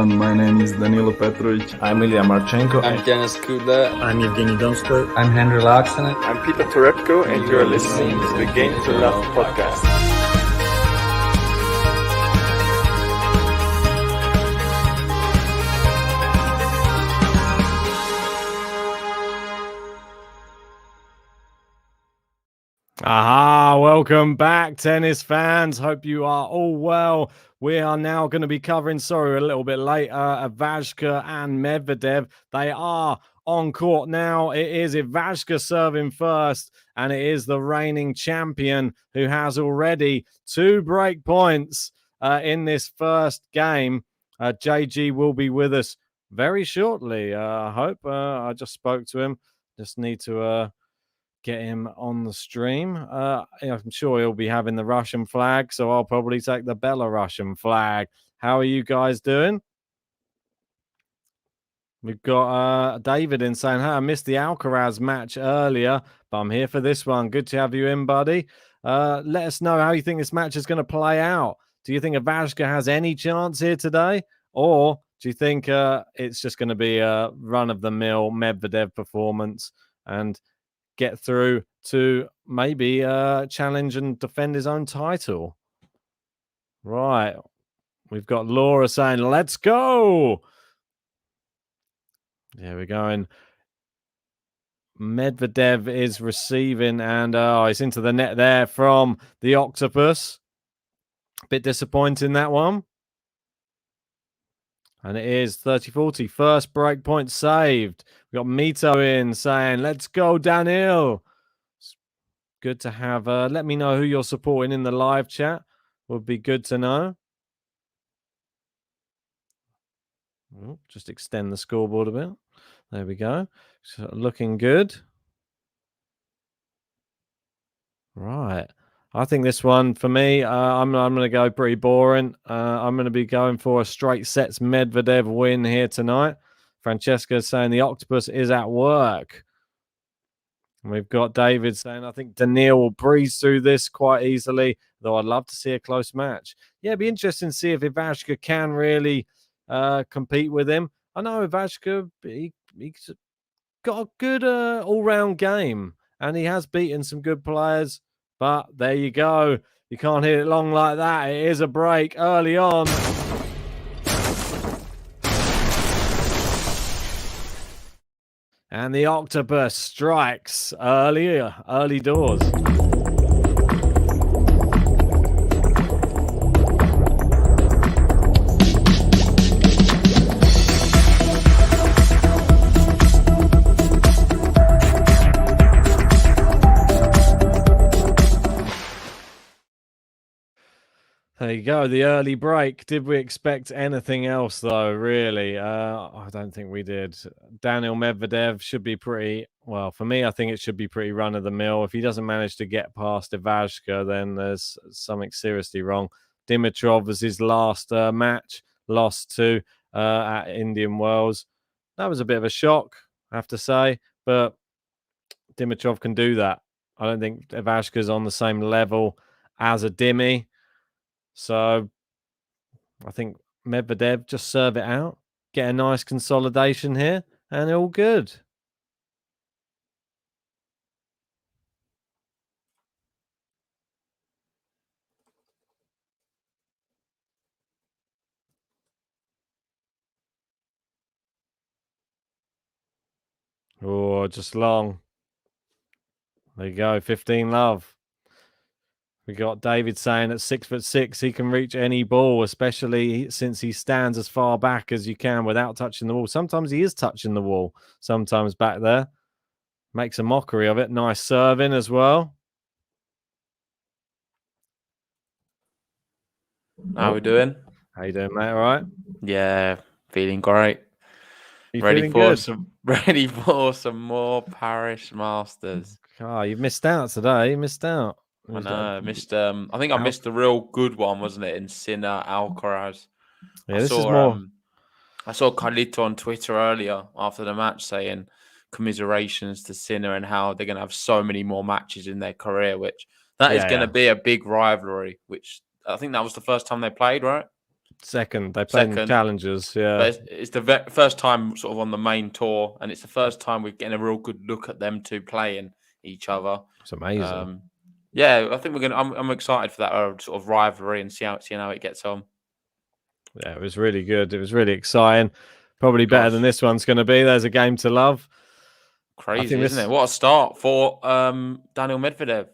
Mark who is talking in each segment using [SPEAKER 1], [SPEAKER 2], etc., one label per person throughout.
[SPEAKER 1] everyone. My name is Danilo Petrovic.
[SPEAKER 2] I'm Ilya Marchenko.
[SPEAKER 3] I'm Denis Kudla.
[SPEAKER 4] I'm Evgeny Donskoy.
[SPEAKER 5] I'm Henry Laaksonen.
[SPEAKER 6] I'm Peter Torebko, and you're listening to the Game to Love podcast.
[SPEAKER 7] Aha, welcome back, tennis fans. Hope you are all well. We are now going to be covering, sorry, a little bit later, Ivashka and Medvedev. They are on court now. It is Ivashka serving first, and it is the reigning champion who has already 2 break points in this first game. JG will be with us very shortly, I hope. I just spoke to him. Just need to... get him on the stream. I'm sure he'll be having the Russian flag, so I'll probably take the Belarusian flag. How are you guys doing? We've got David in saying, hey, I missed the Alcaraz match earlier, but I'm here for this one. Good to have you in, buddy. Let us know how you think this match is going to play out. Do you think Ivashka has any chance here today? Or do you think it's just going to be a run-of-the-mill Medvedev performance and get through to maybe challenge and defend his own title? Right. We've got Laura saying, let's go. There we go. And Medvedev is receiving, and it's into the net there from the Octopus. Bit disappointing, that one. And it is 30-40. First break point saved. We got Mito in saying, let's go, Daniil. It's good to have. Let me know who you're supporting in the live chat. Would be good to know. Just extend the scoreboard a bit. There we go. So looking good. Right. I think this one, for me, I'm going to go pretty boring. I'm going to be going for a straight sets Medvedev win here tonight. Francesca saying the Octopus is at work. And we've got David saying, I think Daniil will breeze through this quite easily, though I'd love to see a close match. Yeah, it'd be interesting to see if Ivashka can really compete with him. I know Ivashka, he's got a good all-round game, and he has beaten some good players. But there you go. You can't hit it long like that. It is a break early on. And the Octopus strikes early doors. There you go, the early break. Did we expect anything else, though, really? I don't think we did. Daniil Medvedev should be pretty, well, for me, I think it should be pretty run-of-the-mill. If he doesn't manage to get past Ivashka, then there's something seriously wrong. Dimitrov was his last match, lost to at Indian Wells. That was a bit of a shock, I have to say, but Dimitrov can do that. I don't think Ivashka's on the same level as a Dimi. So I think Medvedev just serve it out, get a nice consolidation here, and all good. Oh, just long. There you go, 15 love. We got David saying at 6'6", he can reach any ball, especially since he stands as far back as you can without touching the wall. Sometimes he is touching the wall, sometimes back there. Makes a mockery of it. Nice serving as well.
[SPEAKER 8] How we doing?
[SPEAKER 7] How you doing, mate? All right?
[SPEAKER 8] Yeah, feeling great. Ready for some more Paris Masters.
[SPEAKER 7] Oh, you've missed out today. You missed out.
[SPEAKER 8] I know. I missed the real good one, wasn't it? In Sinner Alcaraz.
[SPEAKER 7] Yeah, this is more.
[SPEAKER 8] I saw Carlito on Twitter earlier after the match saying commiserations to Sinner and how they're going to have so many more matches in their career, which is going to be a big rivalry. Which I think that was the first time they played, right?
[SPEAKER 7] Second. They played in the challengers, yeah.
[SPEAKER 8] But it's the first time sort of on the main tour, and it's the first time we're getting a real good look at them two playing each other.
[SPEAKER 7] It's amazing.
[SPEAKER 8] Yeah, I think I'm excited for that sort of rivalry and seeing how it gets on.
[SPEAKER 7] Yeah, it was really good. It was really exciting. Probably better than this one's going to be. There's a game to love.
[SPEAKER 8] Crazy, isn't it? What a start for Daniil Medvedev.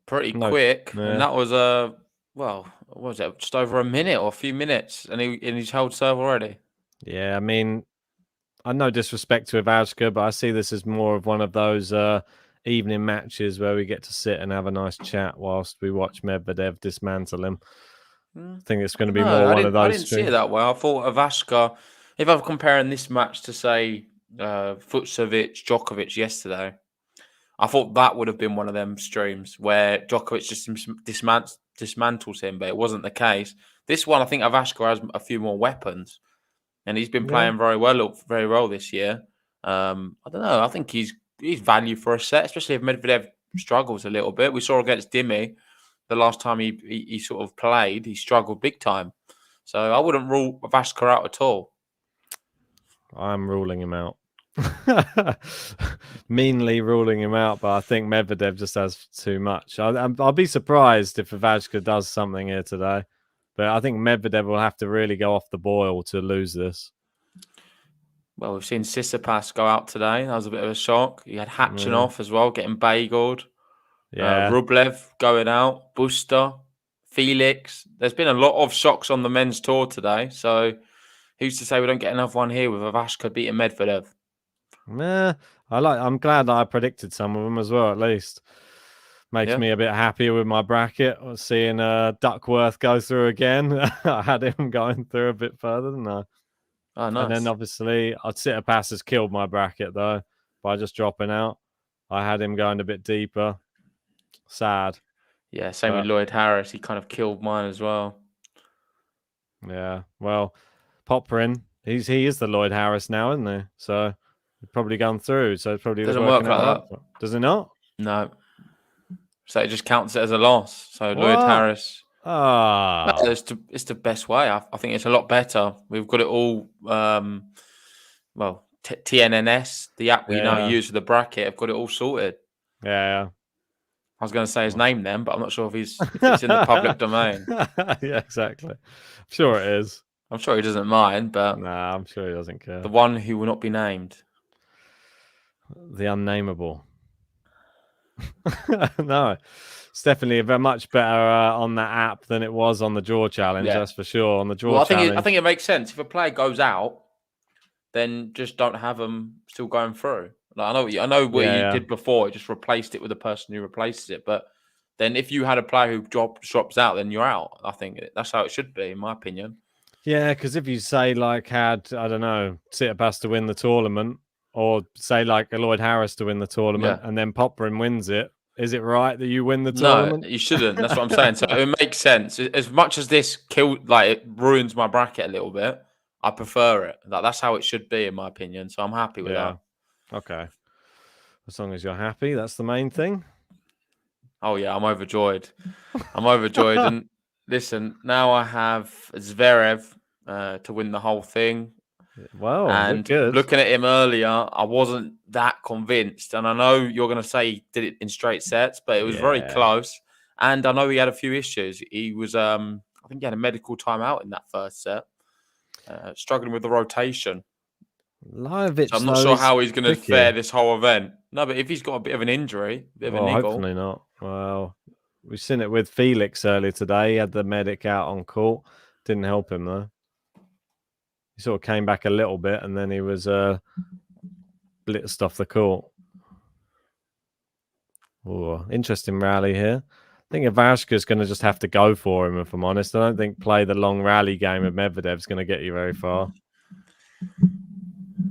[SPEAKER 8] Pretty quick, and that was what was it? Just over a minute or a few minutes, and he's held serve already.
[SPEAKER 7] Yeah, I mean, I no disrespect to Ivashka, but I see this as more of one of those evening matches where we get to sit and have a nice chat whilst we watch Medvedev dismantle him. I think it's going to be more one of those.
[SPEAKER 8] I didn't see it that way. I thought Ivashka, if I'm comparing this match to say Fucsovic, Djokovic yesterday, I thought that would have been one of them streams where Djokovic just dismantles him, but it wasn't the case. This one, I think Ivashka has a few more weapons, and he's been playing very well this year. I don't know. I think he's value for a set, especially if Medvedev struggles a little bit. We saw against Dimi the last time he sort of played, he struggled big time. So I wouldn't rule Ivashka out at all.
[SPEAKER 7] I'm ruling him out. Meanly ruling him out, but I think Medvedev just has too much. I'll be surprised if Ivashka does something here today, but I think Medvedev will have to really go off the boil to lose this.
[SPEAKER 8] Well, we've seen Tsitsipas go out today. That was a bit of a shock. You had Khachanov as well, getting bageled.
[SPEAKER 7] Yeah,
[SPEAKER 8] Rublev going out. Buster, Felix. There's been a lot of shocks on the men's tour today. So who's to say we don't get another one here with Ivashka beating Medvedev?
[SPEAKER 7] I'm glad that I predicted some of them as well. At least makes me a bit happier with my bracket. Seeing Duckworth go through again. I had him going through a bit further, didn't I?
[SPEAKER 8] Oh, nice.
[SPEAKER 7] And then obviously Tsitsipas has killed my bracket though by just dropping out. I had him going a bit deeper. Sad.
[SPEAKER 8] Yeah, same with Lloyd Harris. He kind of killed mine as well.
[SPEAKER 7] Yeah, well, Poprin, he is the Lloyd Harris now, isn't he? So he's probably gone through. So it's probably
[SPEAKER 8] doesn't work like that.
[SPEAKER 7] Does it not?
[SPEAKER 8] No. So it just counts it as a loss. So Lloyd Harris. It's the best way. I think it's a lot better. We've got it all. TNNS, the app we now use for the bracket, have got it all sorted.
[SPEAKER 7] Yeah.
[SPEAKER 8] I was going to say his name then, but I'm not sure if it's in the public domain.
[SPEAKER 7] Yeah, exactly. I'm sure it is.
[SPEAKER 8] I'm sure he doesn't mind, but
[SPEAKER 7] nah, I'm sure he doesn't care.
[SPEAKER 8] The one who will not be named,
[SPEAKER 7] the unnameable. No, it's definitely much better on that app than it was on the draw challenge. That's for sure. On the draw challenge,
[SPEAKER 8] I think it makes sense. If a player goes out, then just don't have them still going through. Like, I know what you did before. It just replaced it with the person who replaces it. But then if you had a player who drops out, then you're out. I think that's how it should be, in my opinion.
[SPEAKER 7] Yeah, because if you say had I don't know, Tsitsipas to win the tournament, or say like a Lloyd Harris to win the tournament, and then Poprin wins it, is it right that you win the tournament?
[SPEAKER 8] No, you shouldn't. That's what I'm saying. So it makes sense. As much as this it ruins my bracket a little bit, I prefer it. That's how it should be, in my opinion. So I'm happy with that.
[SPEAKER 7] Okay. As long as you're happy, that's the main thing.
[SPEAKER 8] Oh, yeah, I'm overjoyed. And listen, now I have Zverev to win the whole thing.
[SPEAKER 7] Wow,
[SPEAKER 8] and
[SPEAKER 7] good.
[SPEAKER 8] Looking at him earlier, I wasn't that convinced. And I know you're going to say he did it in straight sets, but it was very close. And I know he had a few issues. He was, I think he had a medical timeout in that first set, struggling with the rotation.
[SPEAKER 7] Live,
[SPEAKER 8] so I'm not sure how he's going to fare this whole event. No, but if he's got a bit of an injury, a bit of a niggle.
[SPEAKER 7] Hopefully not. Well, we've seen it with Felix earlier today. He had the medic out on court. Didn't help him, though. He sort of came back a little bit, and then he was blitzed off the court. Oh, interesting rally here. I think Ivashka's going to just have to go for him, if I'm honest. I don't think play the long rally game of Medvedev's going to get you very far.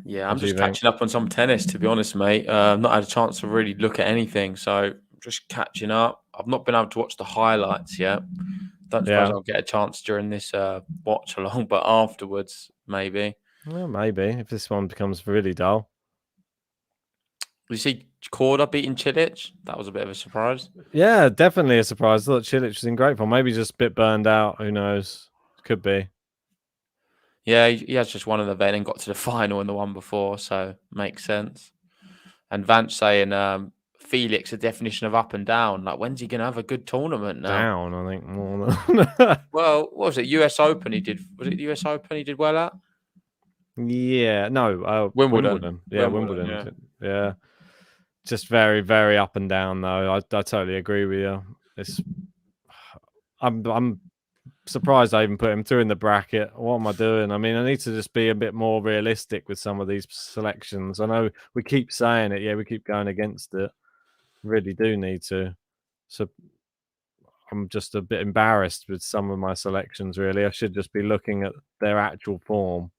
[SPEAKER 8] Yeah, I'm just catching up on some tennis, to be honest, mate. I've not had a chance to really look at anything, so just catching up. I've not been able to watch the highlights yet. Don't suppose I'll get a chance during this watch along, but afterwards, maybe.
[SPEAKER 7] Well, maybe if this one becomes really dull.
[SPEAKER 8] Did you see Korda beating Cilic? That was a bit of a surprise.
[SPEAKER 7] Yeah, definitely a surprise. I thought Cilic was in great form. Maybe just a bit burned out. Who knows? Could be.
[SPEAKER 8] Yeah, he has just won an event and got to the final in the one before, so makes sense. And Vance saying Felix, a definition of up and down. Like, when's he going to have a good tournament now?
[SPEAKER 7] Down, I think, more than...
[SPEAKER 8] Well, what was it? US Open he did. Was it the US Open he did well at?
[SPEAKER 7] Yeah, no,
[SPEAKER 8] Wimbledon.
[SPEAKER 7] Yeah,
[SPEAKER 8] Wimbledon,
[SPEAKER 7] Wimbledon. Yeah. Just very, very up and down, though. I totally agree with you. I'm surprised I even put him through in the bracket. What am I doing? I mean, I need to just be a bit more realistic with some of these selections. I know we keep saying it. Yeah, we keep going against it. Really do need to. So I'm just a bit embarrassed with some of my selections, really. I should just be looking at their actual form,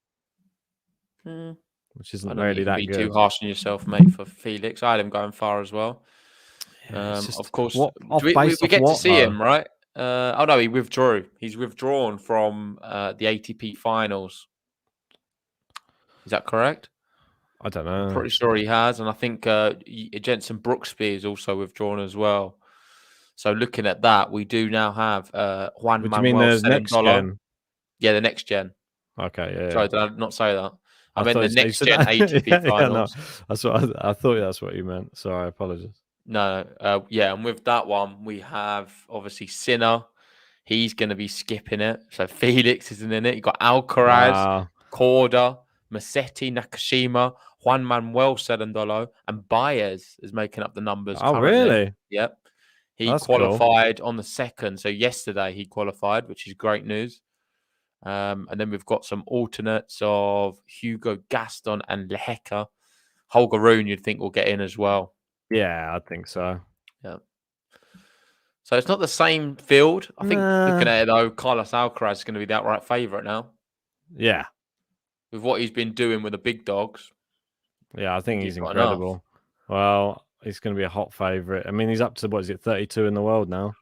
[SPEAKER 7] which
[SPEAKER 8] I
[SPEAKER 7] isn't
[SPEAKER 8] don't think
[SPEAKER 7] really
[SPEAKER 8] you can
[SPEAKER 7] that
[SPEAKER 8] be
[SPEAKER 7] good.
[SPEAKER 8] too harsh on yourself, mate, for Felix. I had him going far as well.
[SPEAKER 7] Yeah,
[SPEAKER 8] Of course,
[SPEAKER 7] we
[SPEAKER 8] get to see him, right? Oh, no, he withdrew. He's withdrawn from the ATP finals. Is that correct?
[SPEAKER 7] I don't know.
[SPEAKER 8] I'm pretty sure he has. And I think Jensen Brooksby is also withdrawn as well. So looking at that, we do now have Juan
[SPEAKER 7] What do you mean
[SPEAKER 8] Manuel
[SPEAKER 7] the next
[SPEAKER 8] Celendolo.
[SPEAKER 7] gen?
[SPEAKER 8] Yeah, the next gen.
[SPEAKER 7] Okay, yeah.
[SPEAKER 8] Sorry, did I not say that? I meant
[SPEAKER 7] thought
[SPEAKER 8] the
[SPEAKER 7] you
[SPEAKER 8] next
[SPEAKER 7] said
[SPEAKER 8] gen
[SPEAKER 7] that.
[SPEAKER 8] ATP finals.
[SPEAKER 7] No, that's what I thought. That's what you meant. Sorry, I apologize.
[SPEAKER 8] No, yeah, and with that one, we have obviously Sinner. He's going to be skipping it. So Felix isn't in it. You got Alcaraz, Korda, Massetti, Nakashima, Juan Manuel Celendolo, and Baez is making up the numbers.
[SPEAKER 7] Oh,
[SPEAKER 8] currently.
[SPEAKER 7] really?
[SPEAKER 8] Yep. He
[SPEAKER 7] That's
[SPEAKER 8] qualified on the 2nd. So yesterday he qualified, which is great news. And then we've got some alternates of Hugo Gaston and Lehecka. Holger Rune, you'd think will get in as well.
[SPEAKER 7] Yeah, I think so.
[SPEAKER 8] Yeah. So it's not the same field. I think looking at it though, Carlos Alcaraz is going to be the outright favourite now.
[SPEAKER 7] Yeah.
[SPEAKER 8] With what he's been doing with the big dogs.
[SPEAKER 7] Yeah, I think he's
[SPEAKER 8] got
[SPEAKER 7] incredible.
[SPEAKER 8] enough.
[SPEAKER 7] Well, he's going to be a hot favourite. I mean, he's up to, 32 in the world now?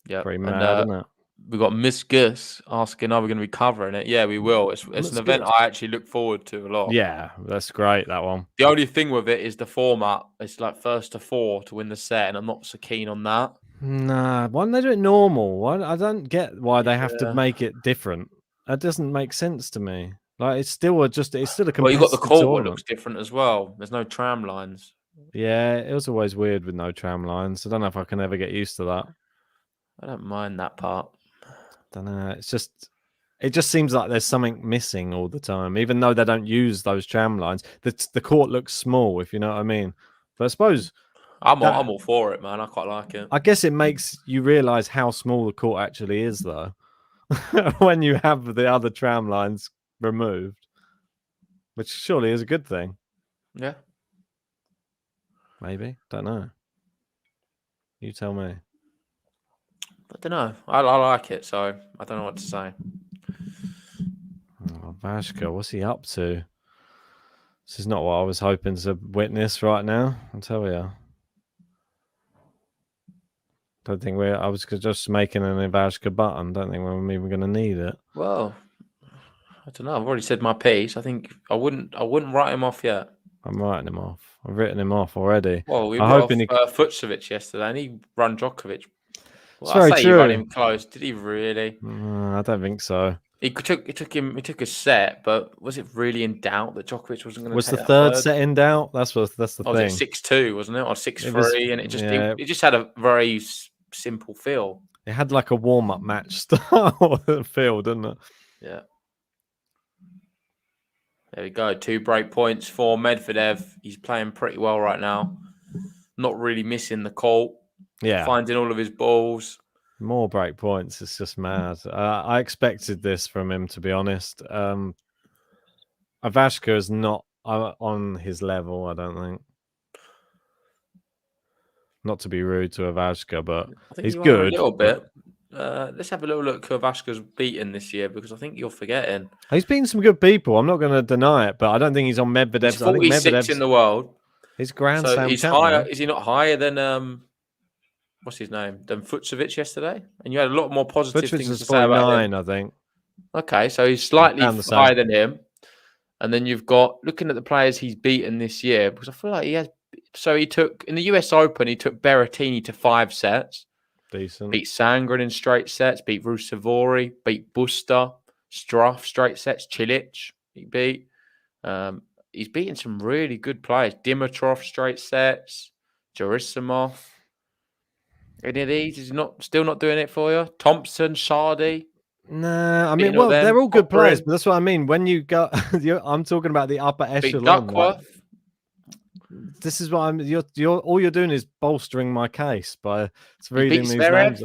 [SPEAKER 8] Yeah.
[SPEAKER 7] Pretty mad, isn't it?
[SPEAKER 8] We've got Miss Gus asking, are we going to be covering it? Yeah, we will. It's an event I actually look forward to a lot.
[SPEAKER 7] Yeah, that's great, that one.
[SPEAKER 8] The only thing with it is the format. It's like 1st to 4 to win the set, and I'm not so keen on that.
[SPEAKER 7] Nah, why don't they do it normal? I don't get why they have to make it different. That doesn't make sense to me. Like, it's still a competitive
[SPEAKER 8] Well, you got the court
[SPEAKER 7] tournament.
[SPEAKER 8] that looks different as well. There's no tram lines.
[SPEAKER 7] Yeah, it was always weird with no tram lines. I don't know if I can ever get used to that.
[SPEAKER 8] I don't mind that part.
[SPEAKER 7] Don't know. It just seems like there's something missing all the time, even though they don't use those tram lines. The court looks small, if you know what I mean. But I suppose
[SPEAKER 8] I'm all for it, man. I quite like it.
[SPEAKER 7] I guess it makes you realise how small the court actually is, though, when you have the other tram lines removed, which surely is a good thing.
[SPEAKER 8] Yeah.
[SPEAKER 7] Maybe. Don't know. You tell me.
[SPEAKER 8] I don't know. I like it, so I don't know what to say.
[SPEAKER 7] Oh, Ivashka, what's he up to? This is not what I was hoping to witness right now, I'll tell you. Don't think I was just making an Ivashka button. Don't think we're even going to need it.
[SPEAKER 8] Well, I don't know. I've already said my piece. I think I wouldn't write him off yet.
[SPEAKER 7] I'm writing him off. I've written him off already.
[SPEAKER 8] Well, we wrote off Fucsovic yesterday, and he run Djokovic. Well,
[SPEAKER 7] it's very true.
[SPEAKER 8] He ran him close. Did he really?
[SPEAKER 7] I don't think so.
[SPEAKER 8] He took a set, but was it really in doubt that Djokovic wasn't going to?
[SPEAKER 7] Was the third set in doubt? That's the thing.
[SPEAKER 8] Was it 6-2, wasn't it, or 6-3? And it just had a very simple feel.
[SPEAKER 7] It had like a warm-up match style feel, didn't it?
[SPEAKER 8] Yeah. There we go. 2 break points for Medvedev. He's playing pretty well right now. Not really missing the court.
[SPEAKER 7] Yeah.
[SPEAKER 8] Finding all of his balls.
[SPEAKER 7] More break points. It's just mad. I expected this from him, to be honest. Ivashka is not on his level, I don't think. Not to be rude to Ivashka, but he's good.
[SPEAKER 8] A little bit. Let's have a little look who Ivashka's beaten this year, because I think you're forgetting.
[SPEAKER 7] He's beaten some good people. I'm not going to deny it, but I don't think he's on Medvedev's.
[SPEAKER 8] He's 46 in the world.
[SPEAKER 7] He's Grand Slam
[SPEAKER 8] he's
[SPEAKER 7] champion.
[SPEAKER 8] higher. Is he not higher than what's his name? Than Fucsovic yesterday? And you had a lot more positive things to say about him.
[SPEAKER 7] I think.
[SPEAKER 8] Okay, so he's slightly higher than him. And then you've got looking at the players he's beaten this year, because I feel like he has. So he took in the US Open, he took Berrettini to 5 sets,
[SPEAKER 7] Decent.
[SPEAKER 8] beat Sangren in straight sets, beat Rusevori, beat Buster, Struff straight sets, Cilic he beat. He's beaten some really good players. Dimitrov straight sets, Gerasimov. Any of these is still not doing it for you. Thompson, Shardy.
[SPEAKER 7] Nah, I mean,
[SPEAKER 8] Beating up
[SPEAKER 7] well,
[SPEAKER 8] them,
[SPEAKER 7] they're all good players,
[SPEAKER 8] Popperin.
[SPEAKER 7] but that's what I mean. When you go, I'm talking about the upper
[SPEAKER 8] Beat
[SPEAKER 7] echelon. Like,
[SPEAKER 8] Duckworth.
[SPEAKER 7] this is what I'm. You're all you're doing is bolstering my case by reading
[SPEAKER 8] beat
[SPEAKER 7] these
[SPEAKER 8] Zverev.
[SPEAKER 7] names.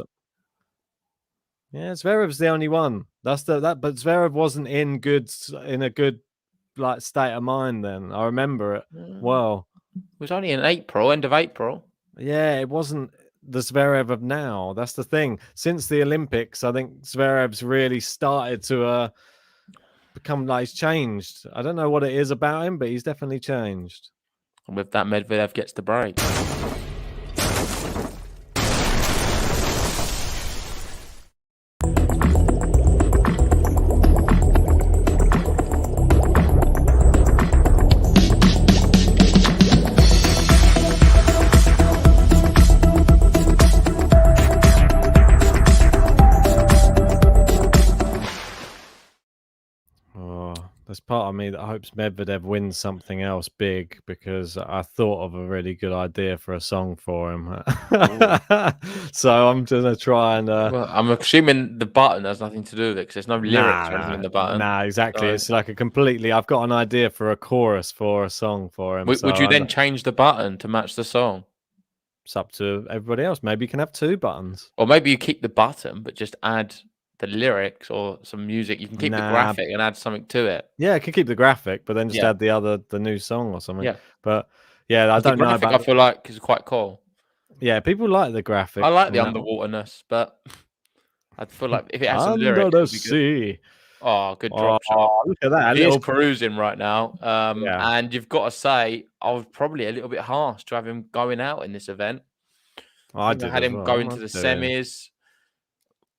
[SPEAKER 7] Yeah, Zverev's the only one. But Zverev wasn't in a good like state of mind then. I remember it well.
[SPEAKER 8] It was only in April, end of April.
[SPEAKER 7] Yeah, it wasn't the Zverev of now. That's the thing. Since the Olympics, I think Zverev's really started to become like he's changed. I don't know what it is about him, but he's definitely changed.
[SPEAKER 8] And with that, Medvedev gets the break.
[SPEAKER 7] There's part of me that hopes Medvedev wins something else big because I thought of a really good idea for a song for him. So I'm going to try and...
[SPEAKER 8] well, I'm assuming the button has nothing to do with it because there's no lyrics or anything in the button.
[SPEAKER 7] Nah, exactly.
[SPEAKER 8] So...
[SPEAKER 7] It's like a completely... I've got an idea for a chorus for a song for him.
[SPEAKER 8] Would you then change the button to match the song?
[SPEAKER 7] It's up to everybody else. Maybe you can have 2 buttons.
[SPEAKER 8] Or maybe you keep the button but just add the lyrics or some music. You can keep the graphic and add something to it.
[SPEAKER 7] Yeah, I could keep the graphic, but then just add the new song or something.
[SPEAKER 8] Yeah.
[SPEAKER 7] But yeah, I don't know about...
[SPEAKER 8] I feel like it's quite cool.
[SPEAKER 7] Yeah, people like the graphic.
[SPEAKER 8] I like the underwaterness, but I feel like if it has some lyrics,
[SPEAKER 7] Under the sea.
[SPEAKER 8] Oh, good drop shot.
[SPEAKER 7] Look at that.
[SPEAKER 8] He's cruising right now.
[SPEAKER 7] Yeah.
[SPEAKER 8] And you've got to say, I was probably a little bit harsh to have him going out in this event.
[SPEAKER 7] I
[SPEAKER 8] had him going to the semis.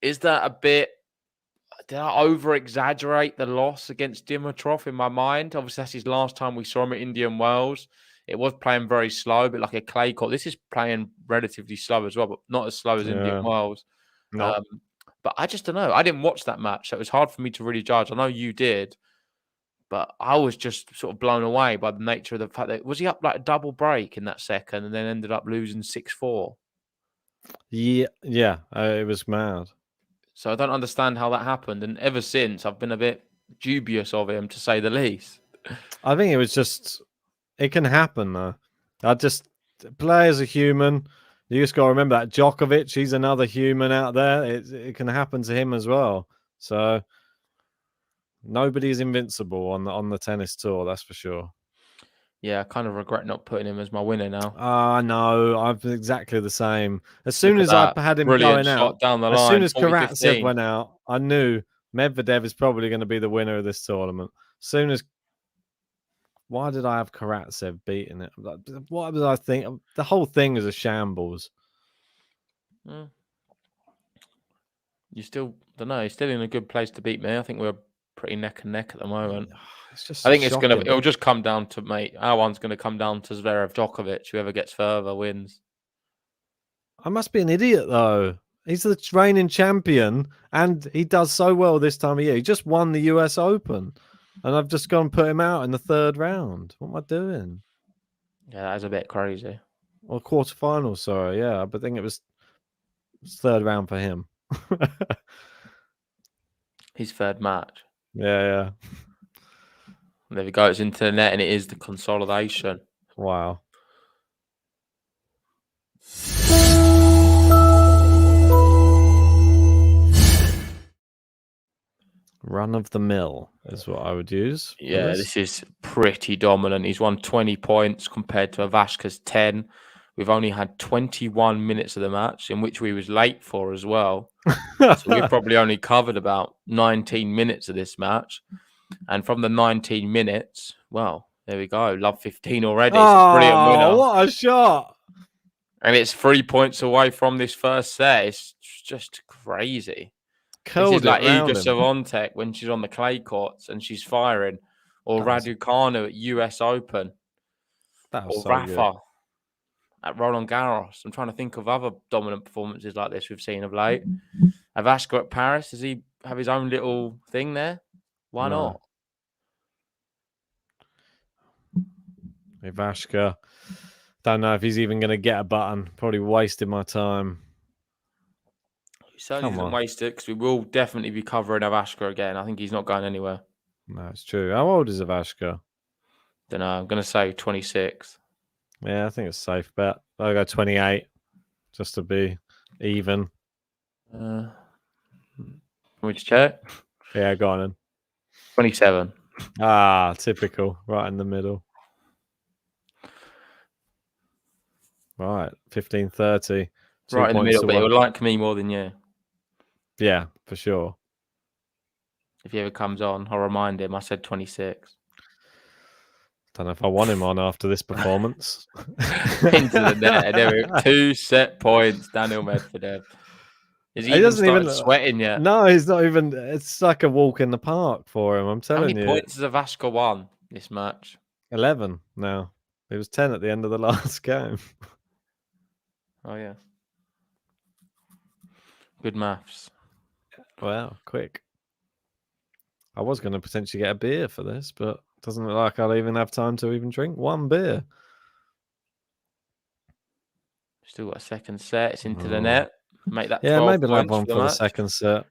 [SPEAKER 8] Is that a bit... Did I over-exaggerate the loss against Dimitrov in my mind? Obviously, that's his last time we saw him at Indian Wells. It was playing very slow, but like a clay court. This is playing relatively slow as well, but not as slow as Indian Wells.
[SPEAKER 7] No.
[SPEAKER 8] But I just don't know. I didn't watch that match, so it was hard for me to really judge. I know you did, but I was just sort of blown away by the nature of the fact that... Was he up like a double break in that second and then ended up losing 6-4?
[SPEAKER 7] Yeah, it was mad.
[SPEAKER 8] So I don't understand how that happened. And ever since, I've been a bit dubious of him, to say the least.
[SPEAKER 7] I think it was just... It can happen, though. Players are human. You just got to remember that Djokovic, he's another human out there. It can happen to him as well. So nobody's invincible on the tennis tour, that's for sure.
[SPEAKER 8] Yeah, I kind of regret not putting him as my winner now.
[SPEAKER 7] No, I'm exactly the same. As soon as I had him going out,
[SPEAKER 8] down the line,
[SPEAKER 7] as soon as Karatsev went out, I knew Medvedev is probably going to be the winner of this tournament. As soon as... Why did I have Karatsev beating it? What was I thinking? The whole thing is a shambles.
[SPEAKER 8] You still don't know. He's still in a good place to beat me. I think we're pretty neck and neck at the moment.
[SPEAKER 7] It's just...
[SPEAKER 8] I think it'll just come down to, mate. Our one's going to come down to Zverev, Djokovic. Whoever gets further wins.
[SPEAKER 7] I must be an idiot though. He's the reigning champion, and he does so well this time of year. He just won the US Open. And I've just gone and put him out in the 3rd round. What am I doing?
[SPEAKER 8] Yeah, that is a bit crazy.
[SPEAKER 7] Or quarterfinals, sorry. Yeah, but I think it was 3rd round for him.
[SPEAKER 8] His 3rd match.
[SPEAKER 7] Yeah.
[SPEAKER 8] There we go. It's into the net, and it is the consolidation.
[SPEAKER 7] Wow. Run of the mill is what I would use.
[SPEAKER 8] Yeah, this is pretty dominant. He's won 20 points compared to Ivashka's 10. We've only had 21 minutes of the match, in which we was late for as well. So we've probably only covered about 19 minutes of this match. And from the 19 minutes, well, there we go. Love 15 already. It's a brilliant winner.
[SPEAKER 7] What a shot.
[SPEAKER 8] And it's 3 points away from this first set. It's just crazy. This is like Iga Swiatek when she's on the clay courts and she's firing. or Raducanu at US Open,
[SPEAKER 7] That was
[SPEAKER 8] or
[SPEAKER 7] so
[SPEAKER 8] Rafa
[SPEAKER 7] good.
[SPEAKER 8] at Roland Garros. I'm trying to think of other dominant performances like this we've seen of late. Ivashka at Paris, does he have his own little thing there? Why
[SPEAKER 7] No.
[SPEAKER 8] not?
[SPEAKER 7] Ivashka. Don't know if he's even going to get a button. Probably wasting my time.
[SPEAKER 8] He certainly
[SPEAKER 7] Come
[SPEAKER 8] doesn't
[SPEAKER 7] on.
[SPEAKER 8] waste it because we will definitely be covering Ivashka again. I think he's not going anywhere.
[SPEAKER 7] No, it's true. How old is Ivashka?
[SPEAKER 8] Don't know. I'm going to say 26.
[SPEAKER 7] Yeah, I think it's a safe bet. I'll go 28 just to be even.
[SPEAKER 8] Which check?
[SPEAKER 7] Yeah, go on then.
[SPEAKER 8] 27.
[SPEAKER 7] Ah, typical. Right in the middle. Right, 15-30.
[SPEAKER 8] Right in the middle, but he would like me more than you.
[SPEAKER 7] Yeah, for sure.
[SPEAKER 8] If he ever comes on, I'll remind him. I said 26.
[SPEAKER 7] Don't know if I want him on after this performance.
[SPEAKER 8] Into the net. There we go. 2 set points, Daniil Medvedev. Has he
[SPEAKER 7] doesn't
[SPEAKER 8] started sweating yet?
[SPEAKER 7] No, he's not even. It's like a walk in the park for him. I'm telling you.
[SPEAKER 8] How many points has Ivashka won this match?
[SPEAKER 7] 11 now. It was 10 at the end of the last game.
[SPEAKER 8] Oh, yeah. Good maths.
[SPEAKER 7] Wow, quick. I was going to potentially get a beer for this, but it doesn't look like I'll even have time to even drink one beer.
[SPEAKER 8] Still got a second set. It's into the net. Make that 12
[SPEAKER 7] yeah, maybe I'll have
[SPEAKER 8] points
[SPEAKER 7] one for the
[SPEAKER 8] match.
[SPEAKER 7] second set.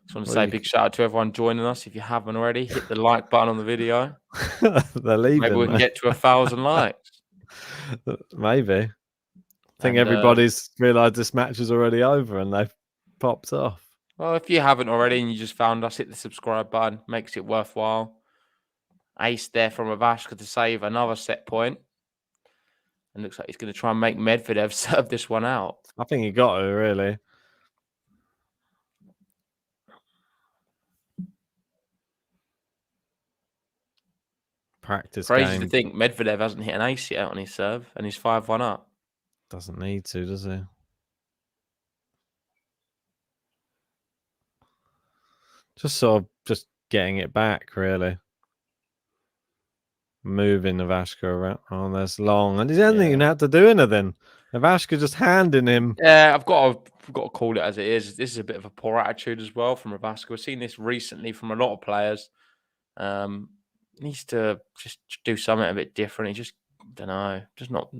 [SPEAKER 8] Just want to say a big shout out to everyone joining us. If you haven't already, hit the like button on the video.
[SPEAKER 7] They're leaving.
[SPEAKER 8] Maybe we can get to 1,000 likes.
[SPEAKER 7] Maybe. I think everybody's realised this match is already over and they've popped off.
[SPEAKER 8] Well, if you haven't already and you just found us, hit the subscribe button. Makes it worthwhile. Ace there from Ivashka to save another set point. And looks like he's going to try and make Medvedev serve this one out.
[SPEAKER 7] I think he got it, really. Practice
[SPEAKER 8] Crazy
[SPEAKER 7] game.
[SPEAKER 8] to think Medvedev hasn't hit an ace yet on his serve and he's 5-1 up.
[SPEAKER 7] Doesn't need to, does he? Just sort of just getting it back, really. Moving Ivashka around. Oh, that's long. And he hasn't even had to do anything. Ivashka just handing him.
[SPEAKER 8] Yeah, I've got to call it as it is. This is a bit of a poor attitude as well from Ivashka. We've seen this recently from a lot of players. Needs to just do something a bit different. He just, don't know,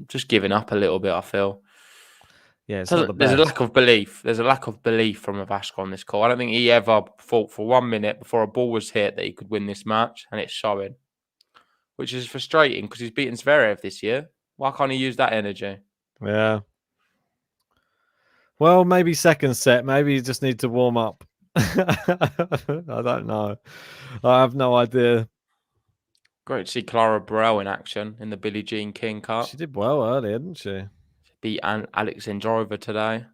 [SPEAKER 8] just giving up a little bit, I feel.
[SPEAKER 7] Yeah, it's not the
[SPEAKER 8] there's
[SPEAKER 7] best.
[SPEAKER 8] a lack of belief. There's a lack of belief from Ivashka on this call. I don't think he ever thought for 1 minute before a ball was hit that he could win this match, and it's showing, which is frustrating because he's beaten Zverev this year. Why can't he use that energy?
[SPEAKER 7] Yeah. Well, maybe second set. Maybe you just need to warm up. I don't know. I have no idea.
[SPEAKER 8] Great to see Clara Burrell in action in the Billie Jean King Cup.
[SPEAKER 7] She did well early, didn't she?
[SPEAKER 8] Beat Alexandrova today.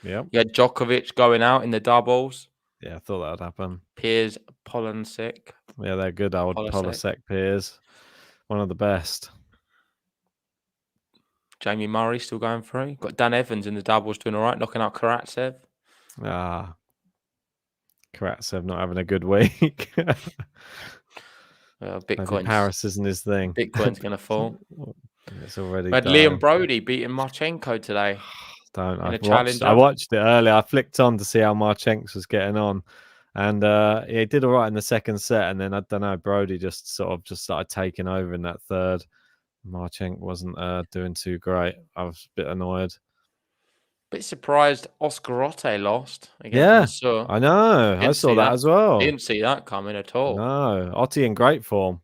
[SPEAKER 7] Yep.
[SPEAKER 8] You had Djokovic going out in the doubles.
[SPEAKER 7] Yeah, I thought that would happen.
[SPEAKER 8] Piers Polonsek.
[SPEAKER 7] Yeah, they're good old Polosek peers. One of the best.
[SPEAKER 8] Jamie Murray still going through. Got Dan Evans in the doubles doing all right, knocking out Karatsev.
[SPEAKER 7] Karatsev not having a good week.
[SPEAKER 8] Bitcoin.
[SPEAKER 7] Paris isn't his thing.
[SPEAKER 8] Bitcoin's going to fall.
[SPEAKER 7] It's already.
[SPEAKER 8] We had Liam Brody beating Marchenko today.
[SPEAKER 7] I watched it earlier. I flicked on to see how Marchenko was getting on, and he did all right in the second set. And then I don't know, Brody just started taking over in that third. Marchenko wasn't doing too great. I was a bit annoyed.
[SPEAKER 8] Bit surprised Oscar Otte lost against Massur.
[SPEAKER 7] I know. I saw that as well.
[SPEAKER 8] Didn't see that coming at all.
[SPEAKER 7] No, Otte in great form.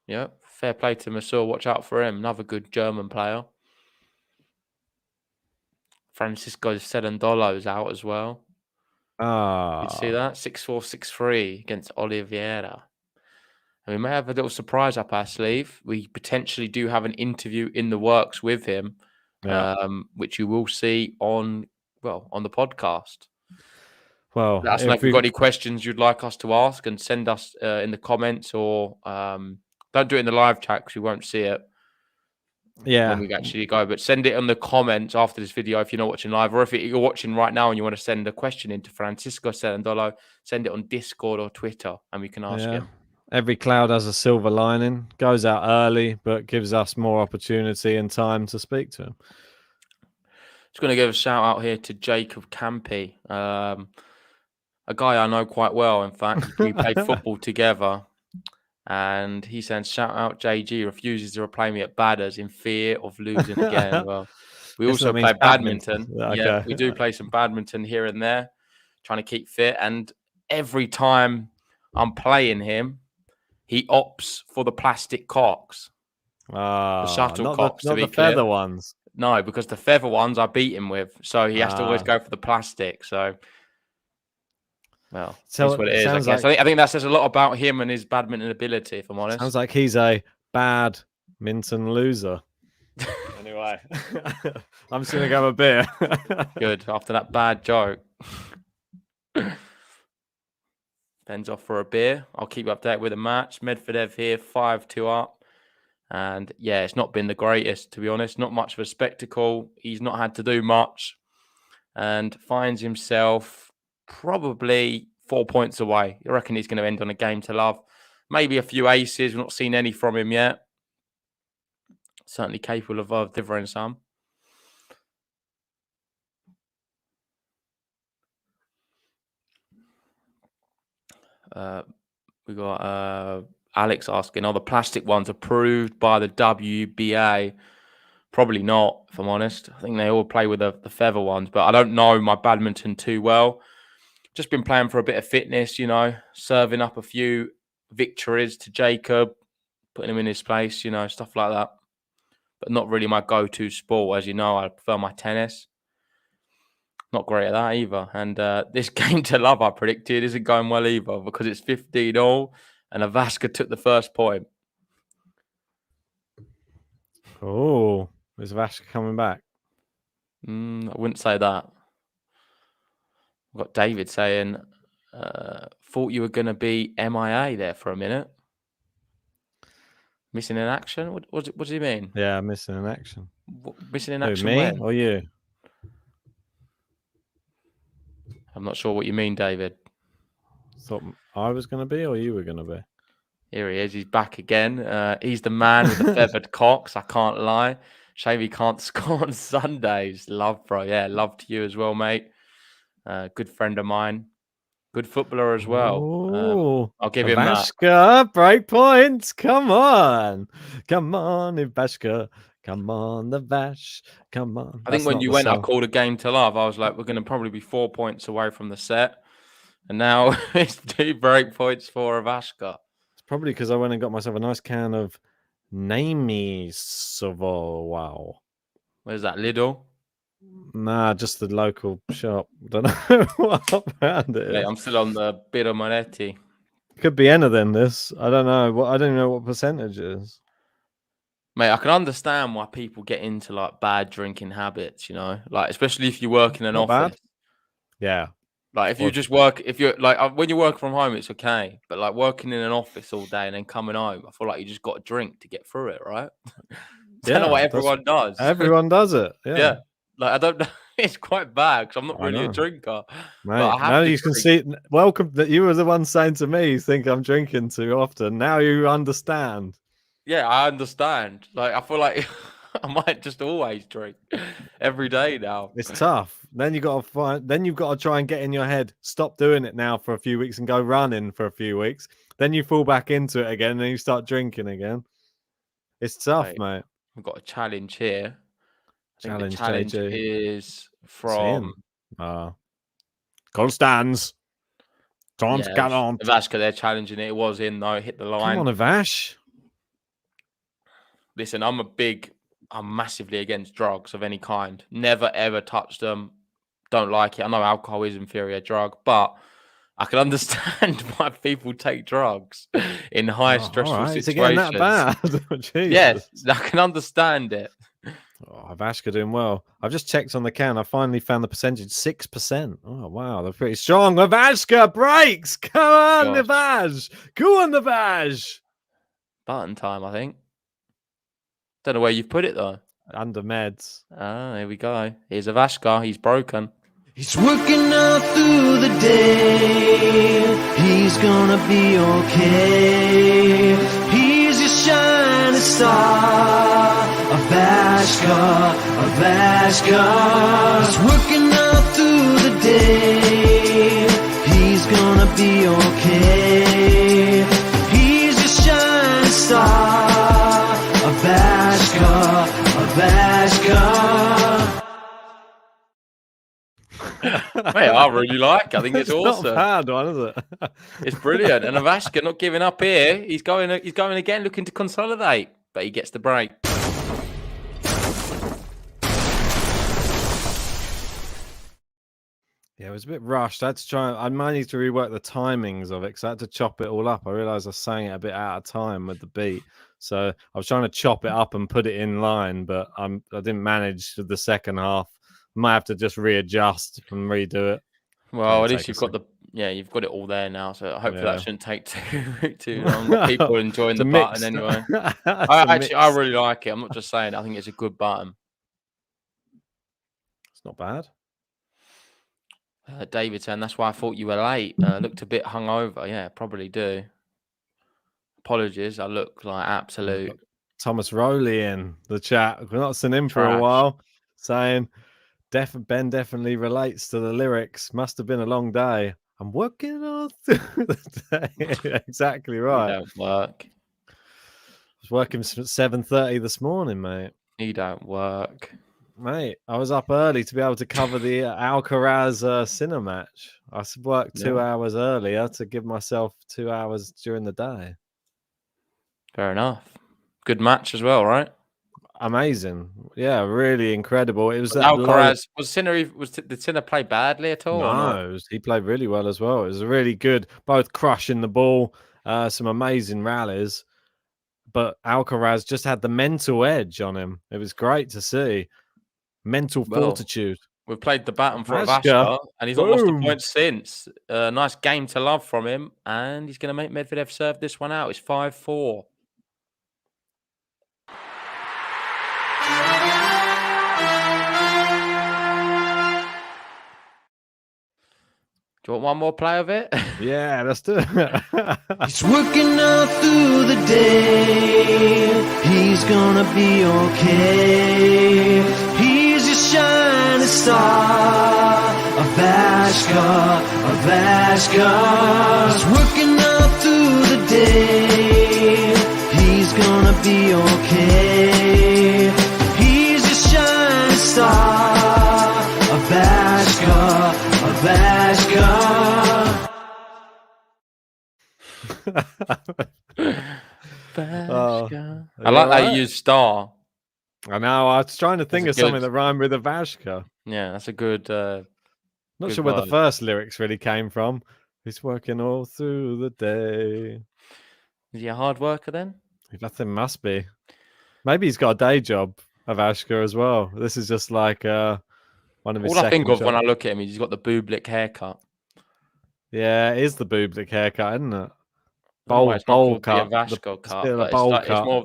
[SPEAKER 8] Yeah, fair play to Massur. Watch out for him. Another good German player. Francisco Cerundolo's out as well. Did you see that? 6-4, 6-3 against Oliveira. And we may have a little surprise up our sleeve. We potentially do have an interview in the works with him, which you will see on the podcast.
[SPEAKER 7] Well,
[SPEAKER 8] let us know if you've got any questions you'd like us to ask, and send us in the comments, or don't do it in the live chat because we won't see it. When we actually go, but send it in the comments after this video if you're not watching live, or if you're watching right now and you want to send a question into Francisco Cerundolo, send it on Discord or Twitter and we can ask him.
[SPEAKER 7] Every cloud has a silver lining. Goes out early, but gives us more opportunity and time to speak to him.
[SPEAKER 8] Just going to give a shout out here to Jacob Campy, a guy I know quite well. In fact, we played football together, and he said, "Shout out JG refuses to replay me at Badders in fear of losing again." Well, we
[SPEAKER 7] Guess
[SPEAKER 8] also
[SPEAKER 7] that means
[SPEAKER 8] play badminton.
[SPEAKER 7] badminton.
[SPEAKER 8] Yeah,
[SPEAKER 7] Okay.
[SPEAKER 8] we do play some badminton here and there, trying to keep fit. And every time I'm playing him, he opts for the plastic cocks, the
[SPEAKER 7] Not
[SPEAKER 8] shuttlecocks, to
[SPEAKER 7] the
[SPEAKER 8] be
[SPEAKER 7] feather
[SPEAKER 8] clear.
[SPEAKER 7] ones.
[SPEAKER 8] No, because the feather ones I beat him with, so he has to always
[SPEAKER 7] Ah.
[SPEAKER 8] go for the plastic. So, well,
[SPEAKER 7] So
[SPEAKER 8] it's what it
[SPEAKER 7] it
[SPEAKER 8] is, I
[SPEAKER 7] sounds
[SPEAKER 8] guess.
[SPEAKER 7] like-
[SPEAKER 8] I think that says a lot about him and his badminton ability, if I'm honest.
[SPEAKER 7] Sounds like he's a badminton loser. Anyway, I'm just gonna grab a beer.
[SPEAKER 8] Good. After that bad joke. Ben's off for a beer. I'll keep you updated with the match. Medvedev here, 5-2 up. And yeah, it's not been the greatest, to be honest. Not much of a spectacle. He's not had to do much and finds himself probably 4 points away. I reckon he's going to end on a game to love. Maybe a few aces. We've not seen any from him yet. Certainly capable of delivering some. We got Alex asking, are the plastic ones approved by the WBA? Probably not, if I'm honest. I think they all play with the feather ones, but I don't know my badminton too well. Just been playing for a bit of fitness, you know, serving up a few victories to Jacob, putting him in his place, you know, stuff like that. But not really my go-to sport. As you know, I prefer my tennis. Not great at that either. And this game to love, I predicted, isn't going well either because it's 15-all and Ivashka took the first point.
[SPEAKER 7] Oh, is Ivashka coming back?
[SPEAKER 8] I wouldn't say that. I've got David saying, thought you were going to be MIA there for a minute. Missing in action? What do you mean?
[SPEAKER 7] Yeah, missing in action.
[SPEAKER 8] Missing in
[SPEAKER 7] Who,
[SPEAKER 8] action
[SPEAKER 7] me
[SPEAKER 8] where?
[SPEAKER 7] or you?
[SPEAKER 8] I'm not sure what you mean, David.
[SPEAKER 7] Thought I was going to be or you were going to be?
[SPEAKER 8] Here he is. He's back again. He's the man with the feathered cocks. I can't lie. Shame he can't score on Sundays. Love, bro. Yeah, love to you as well, mate. Good friend of mine. Good footballer as well.
[SPEAKER 7] Oh,
[SPEAKER 8] I'll give him that.
[SPEAKER 7] Ivashka, break points. Come on. Come on, Ivashka. Come on, the Vash. Come on.
[SPEAKER 8] I think when you went, I called a game to love. I was like, we're going to probably be 4 points away from the set. And now it's 2 break points for Ivashka.
[SPEAKER 7] It's probably because I went and got myself a nice can of Namey Savo. Wow.
[SPEAKER 8] Where's that, Lidl?
[SPEAKER 7] Nah, just the local shop. Don't know what brand it is.
[SPEAKER 8] Mate, I'm still on the Birra Moretti.
[SPEAKER 7] Could be anything. This I don't know. I don't even know what percentage it is.
[SPEAKER 8] Mate, I can understand why people get into like bad drinking habits, you know, like especially if you work in an
[SPEAKER 7] Not
[SPEAKER 8] office.
[SPEAKER 7] bad. Yeah.
[SPEAKER 8] Like if you just work, if you're like when you work from home, it's okay. But like working in an office all day and then coming home, I feel like you just got a drink to get through it, right? I don't know what everyone does.
[SPEAKER 7] Everyone does it. Yeah.
[SPEAKER 8] Yeah. Like I don't know. It's quite bad because I'm not
[SPEAKER 7] I
[SPEAKER 8] really a
[SPEAKER 7] know.
[SPEAKER 8] drinker.
[SPEAKER 7] Mate,
[SPEAKER 8] But I have
[SPEAKER 7] now
[SPEAKER 8] to
[SPEAKER 7] you can
[SPEAKER 8] drink.
[SPEAKER 7] see. Welcome. That you were the one saying to me, "You think I'm drinking too often." Now you understand.
[SPEAKER 8] Yeah, I understand. Like I feel like I might just always drink every day now.
[SPEAKER 7] It's tough. Then you got to find. Then you've got to try and get in your head. Stop doing it now for a few weeks and go running for a few weeks. Then you fall back into it again, and then you start drinking again. It's tough,
[SPEAKER 8] Right.
[SPEAKER 7] mate.
[SPEAKER 8] We've got a challenge here. I think the
[SPEAKER 7] Challenge,
[SPEAKER 8] challenge
[SPEAKER 7] JG.
[SPEAKER 8] is from
[SPEAKER 7] Constance. Tom's
[SPEAKER 8] yeah,
[SPEAKER 7] Gallant.
[SPEAKER 8] Ivashka. They're challenging it. It was in though. It hit the line.
[SPEAKER 7] Come on, Ivash.
[SPEAKER 8] Listen, I'm massively against drugs of any kind. Never ever touch them. Don't like it. I know alcohol is inferior drug, but I can understand why people take drugs in high stressful
[SPEAKER 7] all right. Is it
[SPEAKER 8] situations.
[SPEAKER 7] getting that bad? Jesus.
[SPEAKER 8] Yes, I can understand it.
[SPEAKER 7] Oh, Ivashka doing well. I've just checked on the can. I finally found the percentage 6%. Oh, wow. They're pretty strong. Ivashka breaks. Come on, Ivash. Go on, Ivash.
[SPEAKER 8] Button time, I think. Don't know where you've put it though.
[SPEAKER 7] Under meds.
[SPEAKER 8] Ah, here we go. Here's Ivashka. He's broken.
[SPEAKER 2] He's working all through the day. He's gonna be okay. He's your shining star. Ivashka, Ivashka. He's working all through the day. He's gonna be okay. He's your shining star. Ivashka, Ivashka.
[SPEAKER 8] Mate, I really like it. I think it's awesome.
[SPEAKER 7] Not a bad one, is it?
[SPEAKER 8] It's brilliant. And Ivashka not giving up here. He's going again, looking to consolidate, but he gets the break.
[SPEAKER 7] Yeah, it was a bit rushed. I might need to rework the timings of it because I had to chop it all up. I realized I sang it a bit out of time with the beat. So I was trying to chop it up and put it in line, but I didn't manage the second half. Might have to just readjust and redo it.
[SPEAKER 8] Well, at least you've got you've got it all there now. So hopefully that shouldn't take too long. Got people enjoying the button anyway. I really like it. I'm not just saying. I think it's a good button.
[SPEAKER 7] It's not bad.
[SPEAKER 8] David saying that's why I thought you were late. Looked a bit hungover. Yeah, probably do. Apologies. I look like absolute.
[SPEAKER 7] Thomas Rowley in the chat. We're not seen him for a while, saying Ben definitely relates to the lyrics. Must have been a long day. I'm working all through the day. Exactly right.
[SPEAKER 8] You don't work.
[SPEAKER 7] I was working since 7:30 this morning, mate.
[SPEAKER 8] You don't work.
[SPEAKER 7] Mate, I was up early to be able to cover the Alcaraz Sinner match. I worked 2 hours earlier to give myself 2 hours during the day.
[SPEAKER 8] Fair enough. Good match as well, right?
[SPEAKER 7] Amazing. Yeah, really incredible. It was
[SPEAKER 8] Alcaraz. Did Sinner play badly at all?
[SPEAKER 7] No, he played really well as well. It was really good, both crushing the ball, some amazing rallies. But Alcaraz just had the mental edge on him. It was great to see. Mental fortitude.
[SPEAKER 8] We've played the baton for Ivashka, and he's not lost a point since. Nice game to love from him, and he's going to make Medvedev serve this one out. It's 5-4. Do you want one more play of it?
[SPEAKER 7] Yeah, let's do it.
[SPEAKER 2] He's working all through the day. He's gonna be okay. He's your shining star. Ivashka, Ivashka. He's working all through the day. He's gonna be okay. He's your shining star. Ivashka, Ivashka.
[SPEAKER 8] I like how you use star.
[SPEAKER 7] I know. I was trying to think of something that rhymed with Ivashka.
[SPEAKER 8] Yeah, that's a good.
[SPEAKER 7] Not sure where the first lyrics really came from. He's working all through the day.
[SPEAKER 8] Is he a hard worker then?
[SPEAKER 7] Nothing must be. Maybe he's got a day job, Ivashka, as well. This is just like one of his.
[SPEAKER 8] All I think of when I look at him, he's got the booblik haircut.
[SPEAKER 7] Yeah, it is the booblik haircut, isn't it?
[SPEAKER 8] Bowl cut.
[SPEAKER 7] It's
[SPEAKER 8] more of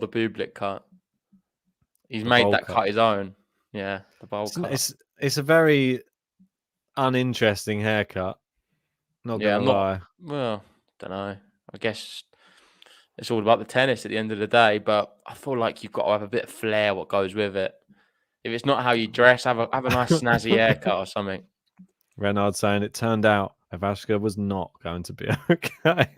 [SPEAKER 8] the booblik cut. He's made that cut his own. Yeah, the bowl cut.
[SPEAKER 7] It's a very uninteresting haircut. Not gonna lie.
[SPEAKER 8] Well, don't know. I guess it's all about the tennis at the end of the day. But I feel like you've got to have a bit of flair. What goes with it? If it's not how you dress, have a nice snazzy haircut or something.
[SPEAKER 7] Renard saying it turned out Ivashka was not going to be okay.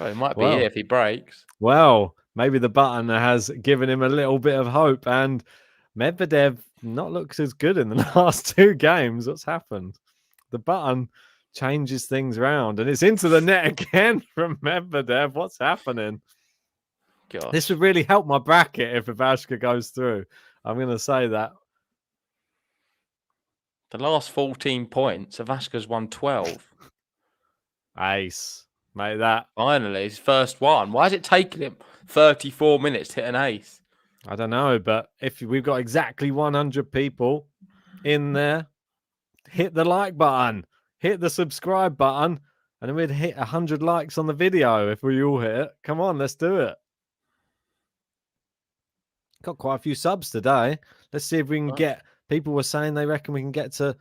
[SPEAKER 8] Well, it might be here if he breaks.
[SPEAKER 7] Well, maybe the button has given him a little bit of hope, and Medvedev not looks as good in the last two games. What's happened? The button changes things around, and it's into the net again from Medvedev. What's happening?
[SPEAKER 8] Gosh.
[SPEAKER 7] This would really help my bracket if Ivashka goes through. I'm going to say that.
[SPEAKER 8] The last 14 points, Ivashka's won 12.
[SPEAKER 7] Ace. Mate, that.
[SPEAKER 8] Finally, his first one. Why is it taking him 34 minutes to hit an ace?
[SPEAKER 7] I don't know, but if we've got exactly 100 people in there, hit the like button, hit the subscribe button, and then we'd hit 100 likes on the video if we all hit it. Come on, let's do it. Got quite a few subs today. Let's see if we can get. People were saying they reckon we can get to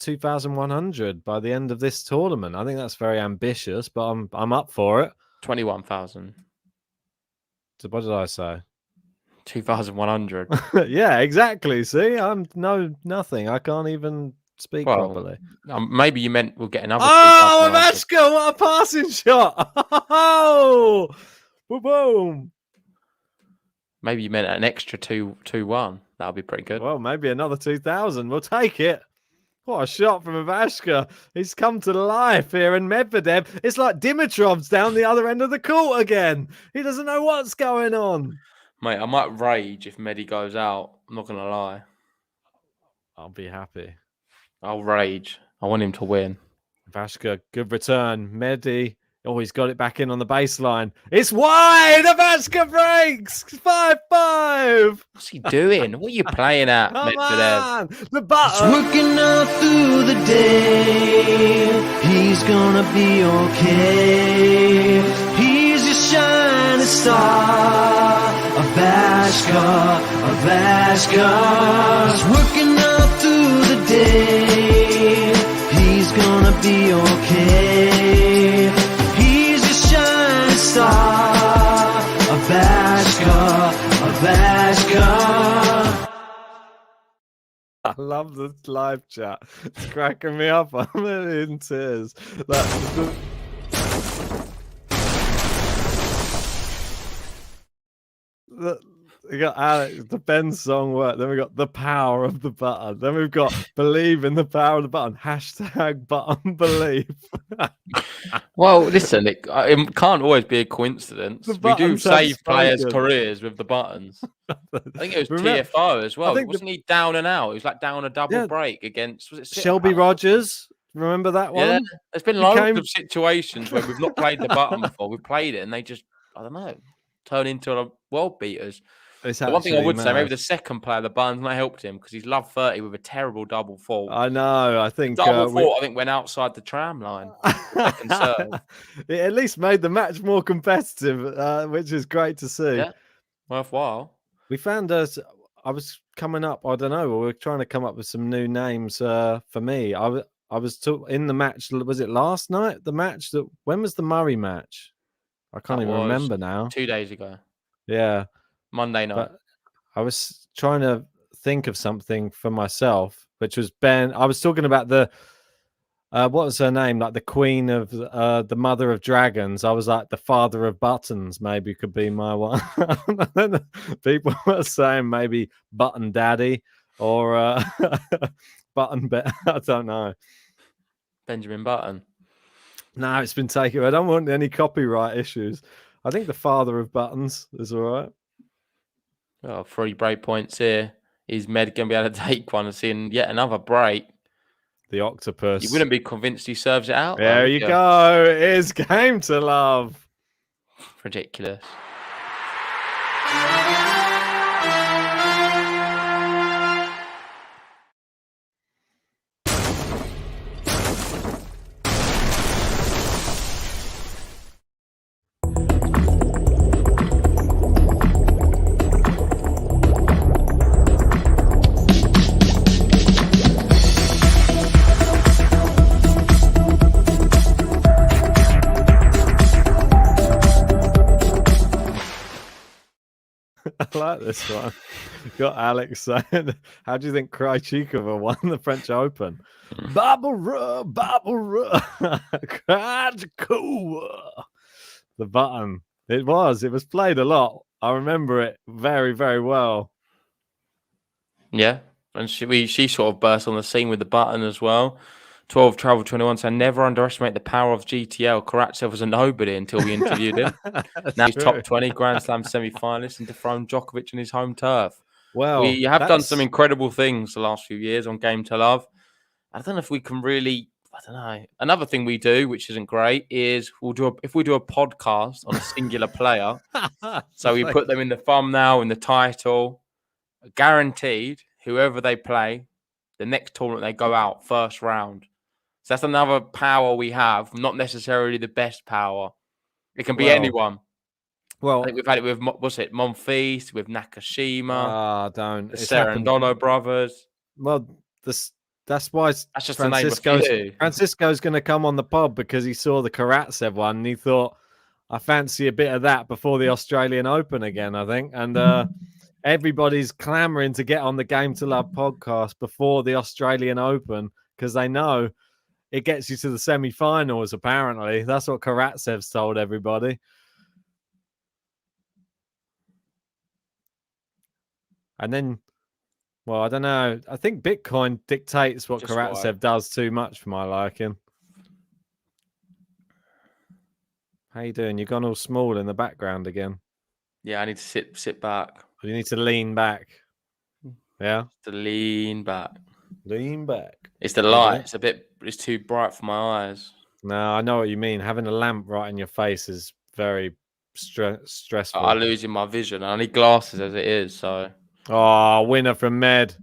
[SPEAKER 7] 2,100 by the end of this tournament. I think that's very ambitious, but I'm up for it.
[SPEAKER 8] 21,000.
[SPEAKER 7] So what did I say?
[SPEAKER 8] 2,100.
[SPEAKER 7] Yeah, exactly. See, I'm nothing. I can't even speak properly.
[SPEAKER 8] Maybe you meant we'll get another.
[SPEAKER 7] Oh, Ivashka, what a passing shot! Oh, boom!
[SPEAKER 8] Maybe you meant an extra 2-1. That'll be pretty good.
[SPEAKER 7] Well, maybe another 2,000. We'll take it. What a shot from Ivashka. He's come to life here. And Medvedev, it's like Dimitrov's down the other end of the court again. He doesn't know what's going on.
[SPEAKER 8] Mate, I might rage if Medi goes out. I'm not going to lie.
[SPEAKER 7] I'll be happy.
[SPEAKER 8] I'll rage. I want him to win.
[SPEAKER 7] Ivashka, good return. Medi. Oh, he's got it back in on the baseline. It's wide. Ivashka breaks. 5-5.
[SPEAKER 8] What's he doing? What are you playing at,
[SPEAKER 7] Come
[SPEAKER 8] Medvedev?
[SPEAKER 7] on. The button.
[SPEAKER 2] Working out through the day, he's gonna be okay. He's your shining star, Ivashka, Ivashka. He's working out through the day, he's gonna be okay. He's your shining star, Ivashka, Ivashka.
[SPEAKER 7] I love the live chat. It's cracking me up. I'm in tears. We got Alex, the Ben song work. Then we got the power of the button. Then we've got believe in the power of the button. Hashtag button believe.
[SPEAKER 8] Well, listen, it can't always be a coincidence.
[SPEAKER 7] The
[SPEAKER 8] We do
[SPEAKER 7] buttons have
[SPEAKER 8] save players'
[SPEAKER 7] spoken.
[SPEAKER 8] careers with the buttons. I think it was
[SPEAKER 7] Remember-
[SPEAKER 8] TFO as well.
[SPEAKER 7] think
[SPEAKER 8] Wasn't he down and out? He was like down a double
[SPEAKER 7] Yeah.
[SPEAKER 8] break against, was it
[SPEAKER 7] Shelby
[SPEAKER 8] Sit-Out?
[SPEAKER 7] Rogers. Remember that one?
[SPEAKER 8] Yeah, there's been
[SPEAKER 7] He
[SPEAKER 8] loads
[SPEAKER 7] came-
[SPEAKER 8] of situations where we've not played the button before. We've played it and they just, I don't know, turn into a world beaters.
[SPEAKER 7] It's
[SPEAKER 8] The one thing I
[SPEAKER 7] actually
[SPEAKER 8] would say, maybe
[SPEAKER 7] mad.
[SPEAKER 8] the second player, the button's not helped him because he's loved 30 with a terrible double fault.
[SPEAKER 7] I know. I think
[SPEAKER 8] Double fault, I think, went outside the tram line. Second serve.
[SPEAKER 7] It at least made the match more competitive, which is great to see.
[SPEAKER 8] Yeah. Worthwhile.
[SPEAKER 7] We found us. I was coming up. I don't know. We were trying to come up with some new names for me. I was in the match. Was it last night? The match that when was the Murray match? I can't
[SPEAKER 8] That
[SPEAKER 7] even
[SPEAKER 8] was
[SPEAKER 7] remember now.
[SPEAKER 8] 2 days ago.
[SPEAKER 7] Yeah,
[SPEAKER 8] Monday night.
[SPEAKER 7] but I was trying to think of something for myself, which was Ben. I was talking about the what was her name? Like the queen of the mother of dragons. I was like the father of buttons. Maybe could be my one. People were saying maybe Button Daddy or Button. I don't know.
[SPEAKER 8] Benjamin Button.
[SPEAKER 7] No, it's been taken. I don't want any copyright issues. I think the father of buttons is all right.
[SPEAKER 8] Oh, 3 break points here. Is Med going to be able to take one and see yet another break?
[SPEAKER 7] The octopus.
[SPEAKER 8] You wouldn't be convinced he serves it out.
[SPEAKER 7] There you go. It is game to love.
[SPEAKER 8] Ridiculous.
[SPEAKER 7] I like this one. Got Alex saying, how do you think Krejcikova won the French Open? Barbara, Krejcikova. The button. It was played a lot. I remember it very, very well.
[SPEAKER 8] Yeah. And she sort of burst on the scene with the button as well. 12 Travel 21 said, never underestimate the power of GTL. Karatsev was a nobody until we interviewed him. Now he's top 20 Grand Slam semi-finalist and dethroned Djokovic on his home turf.
[SPEAKER 7] Well,
[SPEAKER 8] we have done some incredible things the last few years on Game to Love. I don't know if we can really, I don't know. Another thing we do, which isn't great, is if we do a podcast on a singular player, so we put them in the thumbnail, in the title, guaranteed, whoever they play, the next tournament they go out, first round. So that's another power we have, not necessarily the best power. It can be anyone.
[SPEAKER 7] Well,
[SPEAKER 8] I think we've had it with, what's it, Monfils, with Nakashima,
[SPEAKER 7] don't.
[SPEAKER 8] the Serendolo brothers.
[SPEAKER 7] Well, That's why
[SPEAKER 8] That's just the name of a few.
[SPEAKER 7] Francisco's going to come on the pod because he saw the Karatsev one and he thought, I fancy a bit of that before the Australian Open again, I think. And everybody's clamoring to get on the Game to Love podcast before the Australian Open because they know it gets you to the semi-finals, apparently. That's what Karatsev's told everybody. And then, well, I don't know. I think Bitcoin dictates what
[SPEAKER 8] Just
[SPEAKER 7] Karatsev does too much for my liking. How you doing? You've gone all small in the background again.
[SPEAKER 8] Yeah, I need to sit back.
[SPEAKER 7] You need to lean back. Yeah?
[SPEAKER 8] To lean back.
[SPEAKER 7] Lean back.
[SPEAKER 8] It's the light. It's too bright for my eyes.
[SPEAKER 7] No, I know what you mean. Having a lamp right in your face is very stressful.
[SPEAKER 8] I'm losing my vision. I need glasses as it is, so...
[SPEAKER 7] Oh, winner from Med.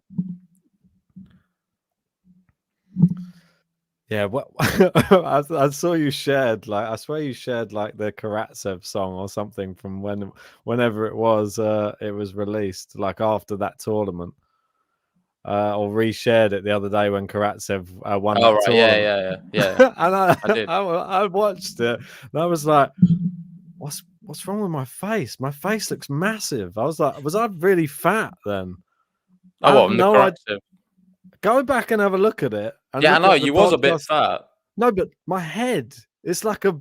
[SPEAKER 7] Yeah, what I saw you shared, like, I swear you shared like the Karatsev song or something from whenever it was released, like after that tournament. Or reshared it the other day when Karatsev won that tournament.
[SPEAKER 8] Yeah.
[SPEAKER 7] And
[SPEAKER 8] I did.
[SPEAKER 7] I watched it and I was like, what's wrong with my face? My face looks massive. I was like, was I really fat then? Go back and have a look at it.
[SPEAKER 8] Yeah, I know you was a bit fat.
[SPEAKER 7] No, but my head, it's like a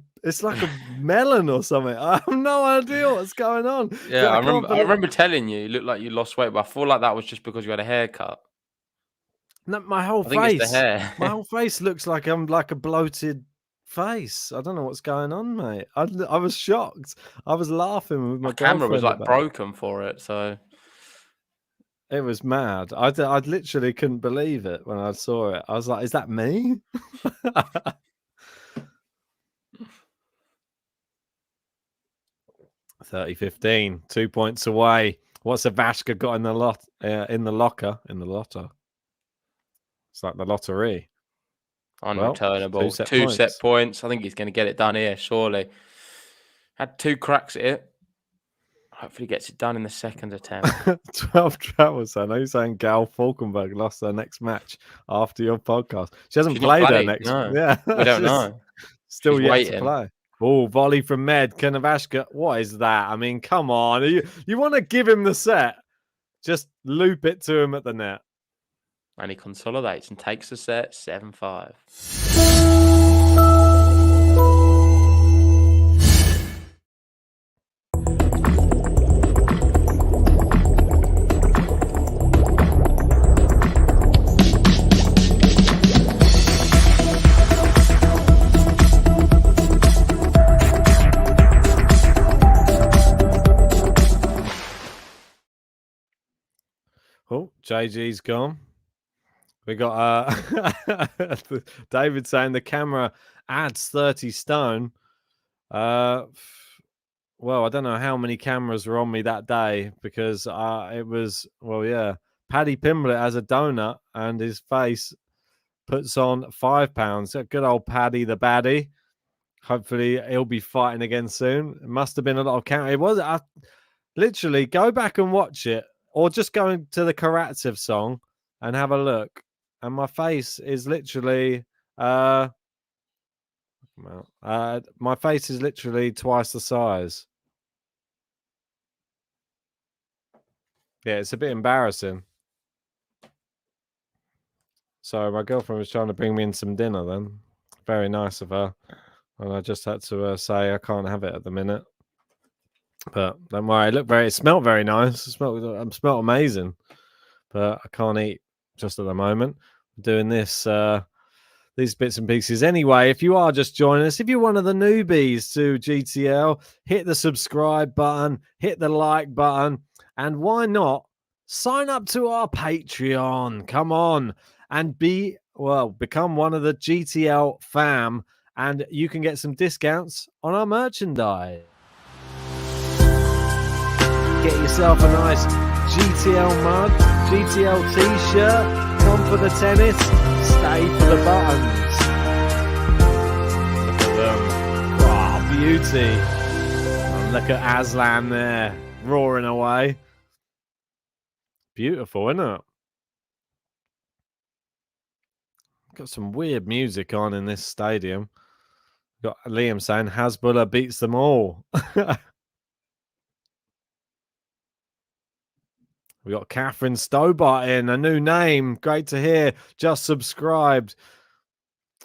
[SPEAKER 7] melon or something. I have no idea what's going on.
[SPEAKER 8] Yeah, I remember telling you looked like you lost weight, but I feel like that was just because you had a haircut.
[SPEAKER 7] No, my whole face.
[SPEAKER 8] I think it's the hair.
[SPEAKER 7] My whole face looks like I'm like a bloated face. I don't know what's going on, mate. I was shocked. I was laughing with my
[SPEAKER 8] camera was like
[SPEAKER 7] about
[SPEAKER 8] broken for it, so
[SPEAKER 7] it was mad. I literally couldn't believe it when I saw it. I was like, "Is that me?" 30-15, 2 points away. What's Ivashka got in the locker? It's like the lottery.
[SPEAKER 8] Unreturnable. Well, two set points. I think he's going to get it done here, surely. Had 2 cracks at it. Hopefully gets it done in the second attempt.
[SPEAKER 7] 12 travels. I know you're saying Gal Falkenberg lost her next match after your podcast. She hasn't played her next.
[SPEAKER 8] No.
[SPEAKER 7] Yeah,
[SPEAKER 8] we don't know.
[SPEAKER 7] Still
[SPEAKER 8] She's
[SPEAKER 7] yet
[SPEAKER 8] waiting
[SPEAKER 7] to play. Oh, volley from Med. Ivashka. What is that? I mean, come on. You want to give him the set? Just loop it to him at the net.
[SPEAKER 8] And he consolidates and takes the set 7-5.
[SPEAKER 7] Oh, JG's gone. We got David saying the camera adds 30 stone. Well, I don't know how many cameras were on me that day because it was, well, yeah. Paddy Pimblett has a donut and his face puts on £5. Good old Paddy the baddie. Hopefully he'll be fighting again soon. It must have been a lot of camera. It was. Literally, go back and watch it. Or just go into the Karatsev song and have a look. And my face is literally, my face is literally twice the size. Yeah, it's a bit embarrassing. So my girlfriend was trying to bring me in some dinner then. Very nice of her. And I just had to say I can't have it at the minute. But don't worry, it smelled very nice. It smelled amazing. But I can't eat just at the moment. I'm doing these bits and pieces. Anyway, if you are just joining us, if you're one of the newbies to GTL, hit the subscribe button, hit the like button, and why not sign up to our Patreon? Come on and become one of the GTL fam, and you can get some discounts on our merchandise. Get yourself a nice GTL mug, GTL t-shirt, come for the tennis, stay for the buttons. Look at them. Oh, beauty. And look at Aslan there, roaring away. Beautiful, isn't it? Got some weird music on in this stadium. Got Liam saying Hasbulla beats them all. We got Catherine Stobart in, a new name. Great to hear. Just subscribed.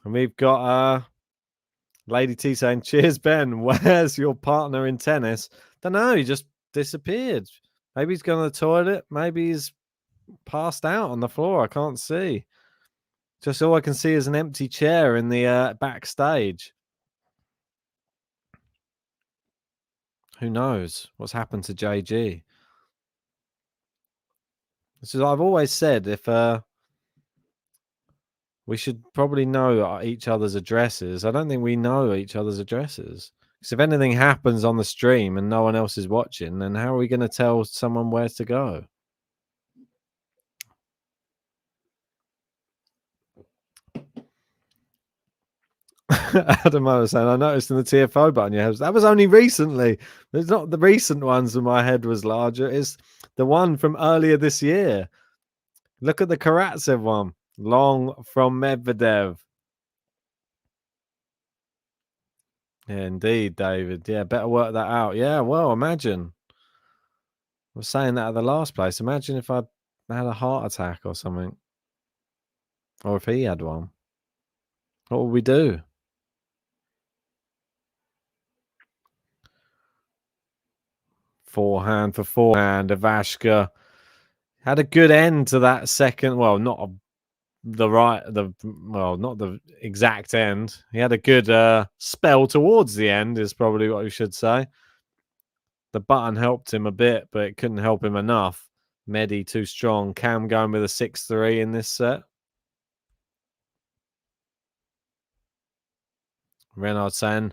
[SPEAKER 7] And we've got Lady T saying, cheers, Ben. Where's your partner in tennis? Don't know. He just disappeared. Maybe he's gone to the toilet. Maybe he's passed out on the floor. I can't see. Just all I can see is an empty chair in the backstage. Who knows what's happened to JG? This is I've always said, if we should probably know each other's addresses. I don't think we know each other's addresses. Because if anything happens on the stream and no one else is watching, then how are we going to tell someone where to go? Adam was saying, I noticed in the TFO button, that was only recently. It's not the recent ones where my head was larger. It's the one from earlier this year. Look at the Karatsev one. Long from Medvedev. Yeah, indeed, David. Yeah, better work that out. Yeah, well, imagine. I was saying that at the last place. Imagine if I had a heart attack or something. Or if he had one. What would we do? Forehand for forehand. Ivashka had a good end to that second. Well, not the exact end. He had a good spell towards the end, is probably what we should say. The button helped him a bit, but it couldn't help him enough. Medi too strong. Cam going with a 6-3 in this set. Renard saying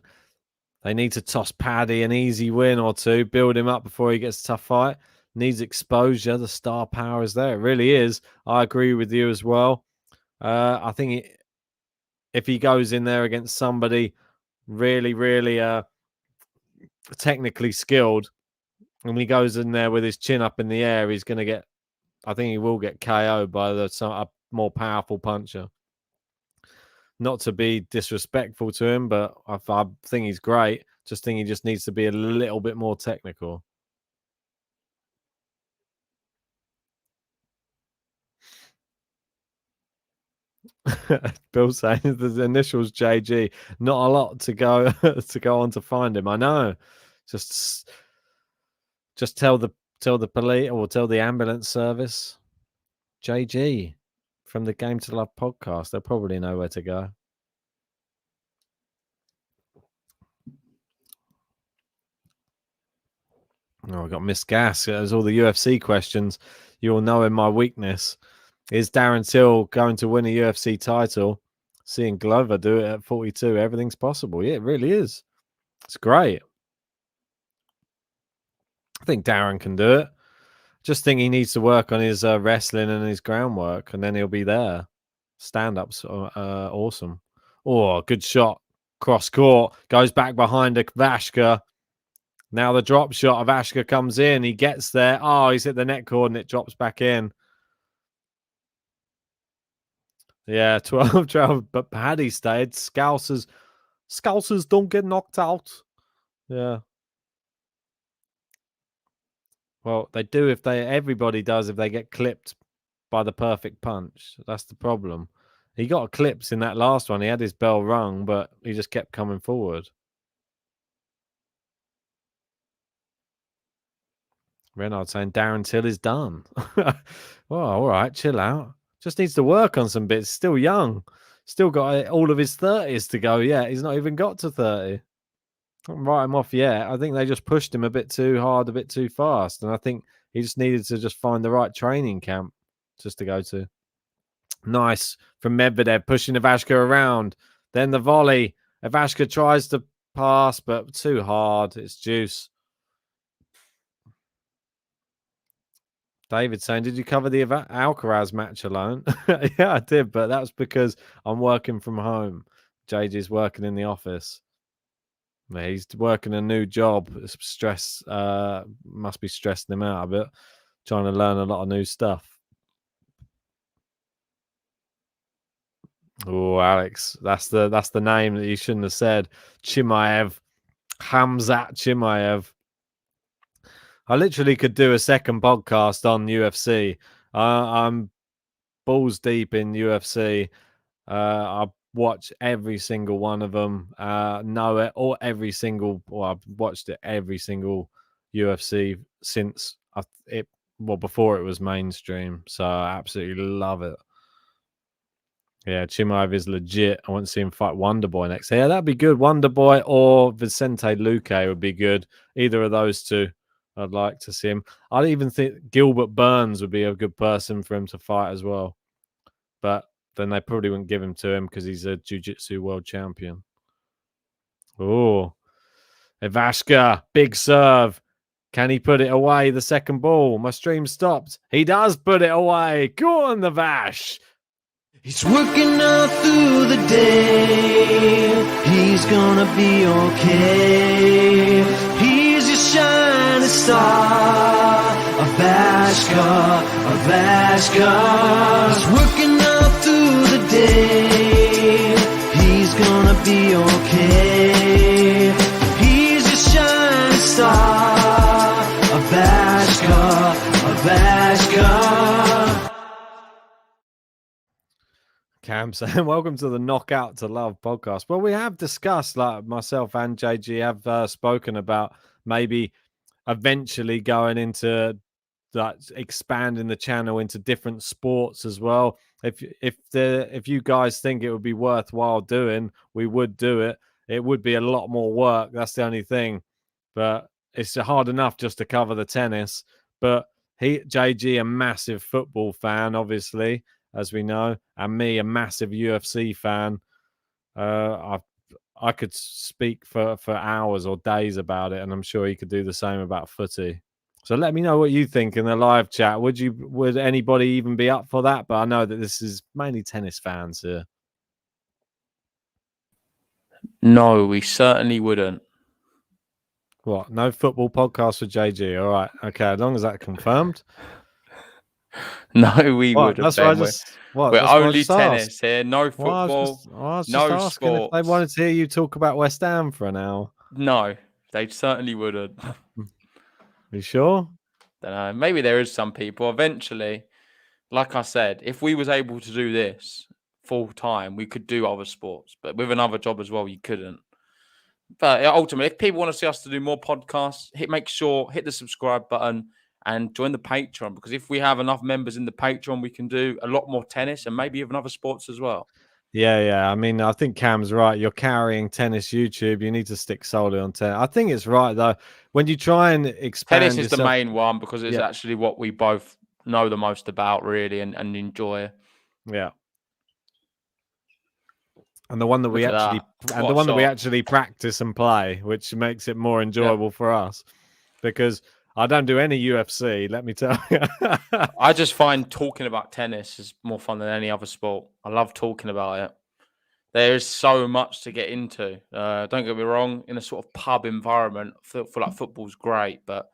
[SPEAKER 7] they need to toss Paddy an easy win or two, build him up before he gets a tough fight. Needs exposure. The star power is there. It really is. I agree with you as well. I think if he goes in there against somebody really, really technically skilled, and he goes in there with his chin up in the air, he's going to get, I think he will get KO'd by a more powerful puncher. Not to be disrespectful to him, but I think he's great. Just think he just needs to be a little bit more technical. Bill saying the initials JG. Not a lot to go on to find him. I know. Just tell the police or tell the ambulance service. JG from the Game to Love podcast. They'll probably know where to go. Oh, I got Miss Gas. There's all the UFC questions. You'll know in my weakness. Is Darren Till going to win a UFC title? Seeing Glover do it at 42, everything's possible. Yeah, it really is. It's great. I think Darren can do it. Just think he needs to work on his wrestling and his groundwork, and then he'll be there. Stand-up's awesome. Oh, good shot. Cross court. Goes back behind Ivashka. Now the drop shot of Ivashka comes in. He gets there. Oh, he's hit the net cord and it drops back in. Yeah, 12-12. But Paddy stayed. Scousers don't get knocked out. Yeah. Well, they do if everybody does if they get clipped by the perfect punch. That's the problem. He got clips in that last one. He had his bell rung, but he just kept coming forward. Renard saying Darren Till is done. Well, all right, chill out. Just needs to work on some bits. Still young. Still got all of his 30s to go. Yeah, he's not even got to 30. Don't write him off yet. I think they just pushed him a bit too hard, a bit too fast. And I think he just needed to just find the right training camp just to go to. Nice from Medvedev, pushing Ivashka around. Then the volley. Ivashka tries to pass, but too hard. It's juice. David saying, did you cover the Alcaraz match alone? Yeah, I did, but that's because I'm working from home. JJ's working in the office. He's working a new job. Stress must be stressing him out a bit, trying to learn a lot of new stuff. Oh, Alex, that's the name that you shouldn't have said. Chimaev, Hamzat Chimaev. I literally could do a second podcast on UFC. I'm balls deep in UFC. I watch every single one of them. Know it or every single. Well, I've watched it every single UFC since before it was mainstream. So I absolutely love it. Yeah, Chimaev is legit. I want to see him fight Wonderboy next. Yeah, that'd be good. Wonderboy or Vicente Luque would be good. Either of those two, I'd like to see him. I even think Gilbert Burns would be a good person for him to fight as well. But then they probably wouldn't give him to him because he's a jiu-jitsu world champion. Oh, Ivashka, big serve. Can he put it away? The second ball. My stream stopped. He does put it away. Go on, the Vash.
[SPEAKER 2] He's working all through the day. He's gonna be okay. He's your shining star. Ivashka, Ivashka. He's working all through the day. He's gonna be okay. He's your shining star. Ivashka, Ivashka.
[SPEAKER 7] Cam saying, welcome to the Knockout to Love podcast. Well, we have discussed, like myself and JG have spoken about maybe eventually going into like expanding the channel into different sports as well. If you guys think it would be worthwhile doing, we would do it. It would be a lot more work. That's the only thing. But it's hard enough just to cover the tennis. But JG, a massive football fan, obviously, as we know, and me, a massive UFC fan. I could speak for hours or days about it, and I'm sure he could do the same about footy. So let me know what you think in the live chat. Would anybody even be up for that? But I know that this is mainly tennis fans here.
[SPEAKER 8] No, we certainly wouldn't.
[SPEAKER 7] What? No football podcast with JG. All right. Okay. As long as that's confirmed.
[SPEAKER 8] No, we wouldn't.
[SPEAKER 7] That's
[SPEAKER 8] Ben.
[SPEAKER 7] We're
[SPEAKER 8] only tennis here. No football.
[SPEAKER 7] I was just
[SPEAKER 8] no
[SPEAKER 7] asking
[SPEAKER 8] sports.
[SPEAKER 7] if they wanted to hear you talk about West Ham for an hour.
[SPEAKER 8] No, they certainly wouldn't.
[SPEAKER 7] You sure?
[SPEAKER 8] Don't know. Maybe there is some people. Eventually, like I said, if we was able to do this full time, we could do other sports. But with another job as well, you couldn't. But ultimately, if people want to see us to do more podcasts, hit the subscribe button and join the Patreon. Because if we have enough members in the Patreon, we can do a lot more tennis and maybe even other sports as well.
[SPEAKER 7] Yeah. I mean, I think Cam's right. You're carrying tennis YouTube. You need to stick solely on tennis. I think it's right, though. When you try and expand
[SPEAKER 8] tennis is the main one because it's actually what we both know the most about, really, and enjoy.
[SPEAKER 7] Yeah. And the one that we actually practice and play, which makes it more enjoyable for us. Because I don't do any UFC, let me tell you.
[SPEAKER 8] I just find talking about tennis is more fun than any other sport. I love talking about it. There is so much to get into. Don't get me wrong, in a sort of pub environment, I feel like football's great. But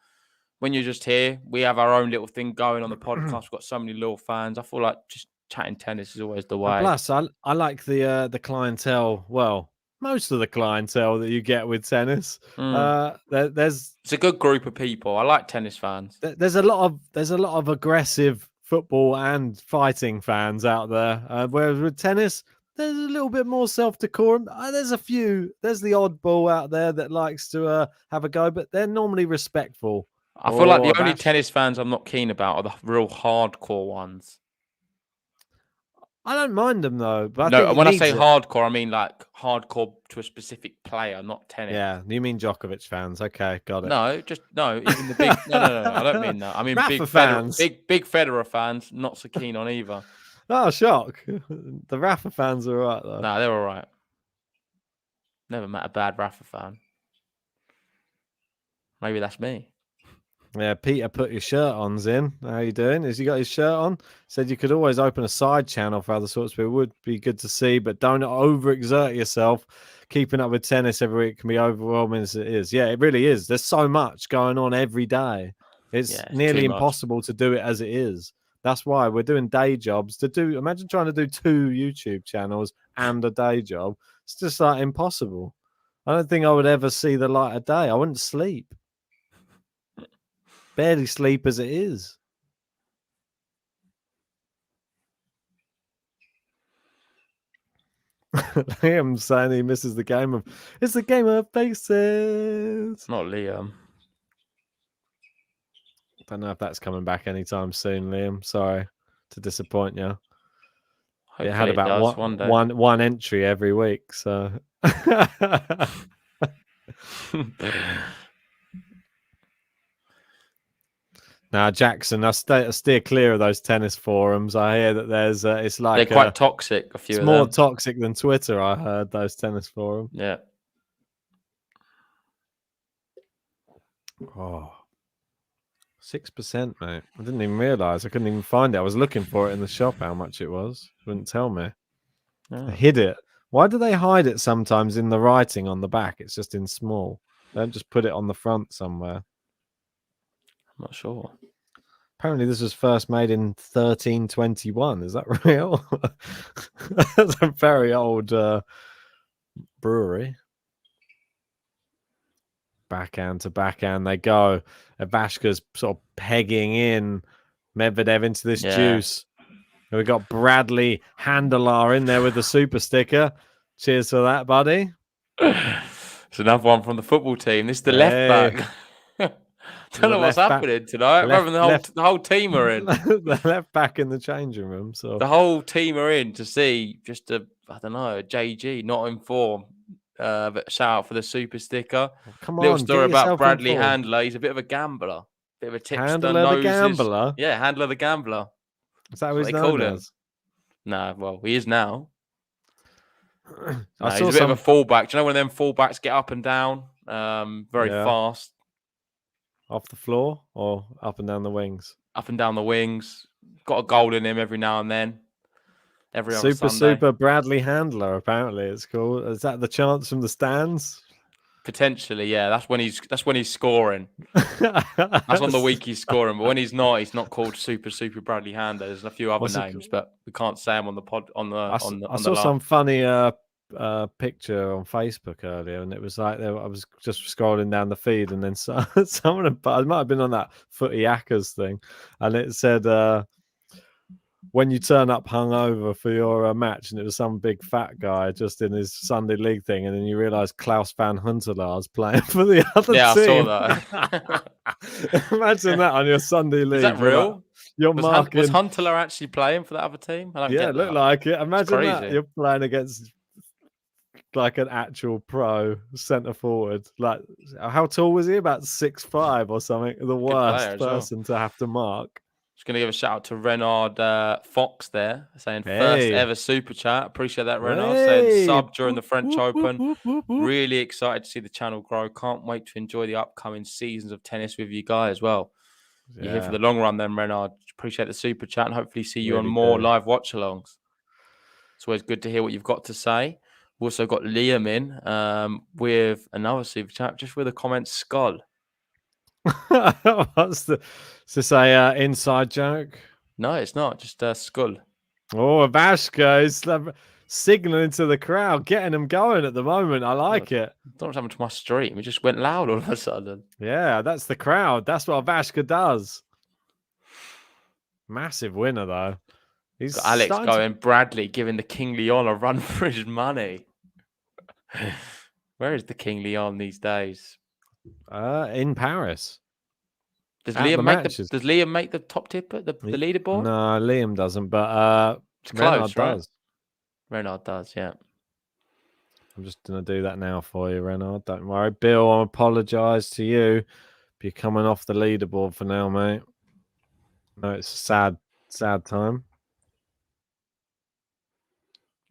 [SPEAKER 8] when you're just here, we have our own little thing going on the podcast. We've got so many little fans. I feel like just chatting tennis is always the way.
[SPEAKER 7] Plus, I like the clientele. Well, most of the clientele that you get with tennis.
[SPEAKER 8] It's a good group of people. I like tennis fans.
[SPEAKER 7] There's a lot of aggressive football and fighting fans out there. Whereas with tennis, there's a little bit more self-decorum. There's a few. There's the oddball out there that likes to have a go, but they're normally respectful.
[SPEAKER 8] I feel like the only tennis fans I'm not keen about are the real hardcore ones.
[SPEAKER 7] I don't mind them though. But
[SPEAKER 8] no, when I say hardcore, I mean like hardcore to a specific player, not tennis.
[SPEAKER 7] Yeah, you mean Djokovic fans? Okay, got it.
[SPEAKER 8] No, even the big. No. I don't mean that. I mean big fans, big Federer fans. Not so keen on either.
[SPEAKER 7] Oh, shock! The Rafa fans are alright though.
[SPEAKER 8] No, they're all right. Never met a bad Rafa fan. Maybe that's me.
[SPEAKER 7] Yeah, Peter put your shirt ons in. How you doing? Has he got his shirt on? Said you could always open a side channel for other sorts, but it would be good to see. But don't overexert yourself. Keeping up with tennis every week can be overwhelming as it is. Yeah, it really is. There's so much going on every day. It's nearly impossible to do it as it is. That's why we're doing day jobs. Imagine trying to do 2 YouTube channels and a day job. It's just like impossible. I don't think I would ever see the light of day. I wouldn't sleep. Barely sleep as it is. Liam saying he misses the game of. It's the game of faces.
[SPEAKER 8] Not Liam.
[SPEAKER 7] Don't know if that's coming back anytime soon, Liam. Sorry to disappoint you.
[SPEAKER 8] Hopefully
[SPEAKER 7] It had about
[SPEAKER 8] does one day.
[SPEAKER 7] one entry every week, so. Now, Jackson, I steer clear of those tennis forums. I hear that there's it's like
[SPEAKER 8] they're quite toxic. A few
[SPEAKER 7] it's
[SPEAKER 8] of
[SPEAKER 7] more
[SPEAKER 8] them.
[SPEAKER 7] toxic than Twitter. I heard those tennis forums.
[SPEAKER 8] Yeah.
[SPEAKER 7] Oh, 6%, mate. I didn't even realize. I couldn't even find it. I was looking for it in the shop. How much it was? Wouldn't tell me.
[SPEAKER 8] Oh.
[SPEAKER 7] I hid it. Why do they hide it sometimes in the writing on the back? It's just in small. They don't just put it on the front somewhere.
[SPEAKER 8] I'm not sure.
[SPEAKER 7] Apparently, this was first made in 1321. Is that real? That's a very old brewery. Backhand to backhand they go. Ivashka's sort of pegging in Medvedev into this juice. And we've got Bradley Handler in there with the super sticker. Cheers for that, buddy.
[SPEAKER 8] It's another one from the football team. This is the left back. Don't know what's happening tonight. Rather than the whole team are in.
[SPEAKER 7] The left back in the changing room. So
[SPEAKER 8] the whole team are in to see just a JG not in form. But shout out for the super sticker.
[SPEAKER 7] Come
[SPEAKER 8] Little
[SPEAKER 7] on,
[SPEAKER 8] story about Bradley Handler. He's a bit of a gambler, bit of a tipster.
[SPEAKER 7] Handler the gambler.
[SPEAKER 8] Yeah, Handler the gambler.
[SPEAKER 7] Is that what
[SPEAKER 8] they
[SPEAKER 7] call him?
[SPEAKER 8] Nah, well, he is now.
[SPEAKER 7] He's
[SPEAKER 8] a bit of a fullback. Do you know when them fullbacks get up and down very fast?
[SPEAKER 7] Off the floor or up and down the wings?
[SPEAKER 8] Up and down the wings. Got a goal in him every now and then. Every other Sunday.
[SPEAKER 7] Super Bradley Handler, apparently it's called. Is that the chants from the stands?
[SPEAKER 8] Potentially, yeah. That's when he's scoring. That's on the week he's scoring. But when he's not called Super Bradley Handler. There's a few other names, but we can't say them on the pod. I saw
[SPEAKER 7] some funny picture on Facebook earlier, and it was like I was just scrolling down the feed, and then someone, it might have been on that Footy Hackers thing, and it said when you turn up hungover for your match, and it was some big fat guy just in his Sunday league thing, and then you realise Klaus van Huntelaar's playing for the other team.
[SPEAKER 8] Yeah, I saw that.
[SPEAKER 7] Imagine that on your Sunday league.
[SPEAKER 8] Is that real?
[SPEAKER 7] Was
[SPEAKER 8] Huntelaar actually playing for that other team?
[SPEAKER 7] Yeah, it looked like it. Imagine that you're playing against like an actual pro centre forward. Like, how tall was he? About 6'5" or something. The worst person to have to mark.
[SPEAKER 8] Just going to give a shout out to Renard Fox there, saying first ever super chat. Appreciate that, Renard. Saying sub during the French Open. Really excited to see the channel grow. Can't wait to enjoy the upcoming seasons of tennis with you guys. Well, you're here for the long run then, Renard. Appreciate the super chat and hopefully see you on more live watch-alongs. It's always good to hear what you've got to say. We've also got Liam in with another super chat, just with a comment, skull.
[SPEAKER 7] Is this a inside joke?
[SPEAKER 8] No, it's not. Just skull.
[SPEAKER 7] Oh, Ivashka is signaling to the crowd, getting them going at the moment. I like it.
[SPEAKER 8] Don't know what's happened to my stream. It just went loud all of a sudden.
[SPEAKER 7] Yeah, that's the crowd. That's what Ivashka does. Massive winner, though.
[SPEAKER 8] He's got Alex going. Bradley giving the King Leon a run for his money. Where is the King Leon these days?
[SPEAKER 7] In Paris.
[SPEAKER 8] Does Liam make the top tip at the leaderboard?
[SPEAKER 7] No, Liam doesn't, but
[SPEAKER 8] it's close,
[SPEAKER 7] does.
[SPEAKER 8] Renard does, yeah.
[SPEAKER 7] I'm just going to do that now for you, Renard. Don't worry. Bill, I apologise to you if you're coming off the leaderboard for now, mate. No, it's a sad time.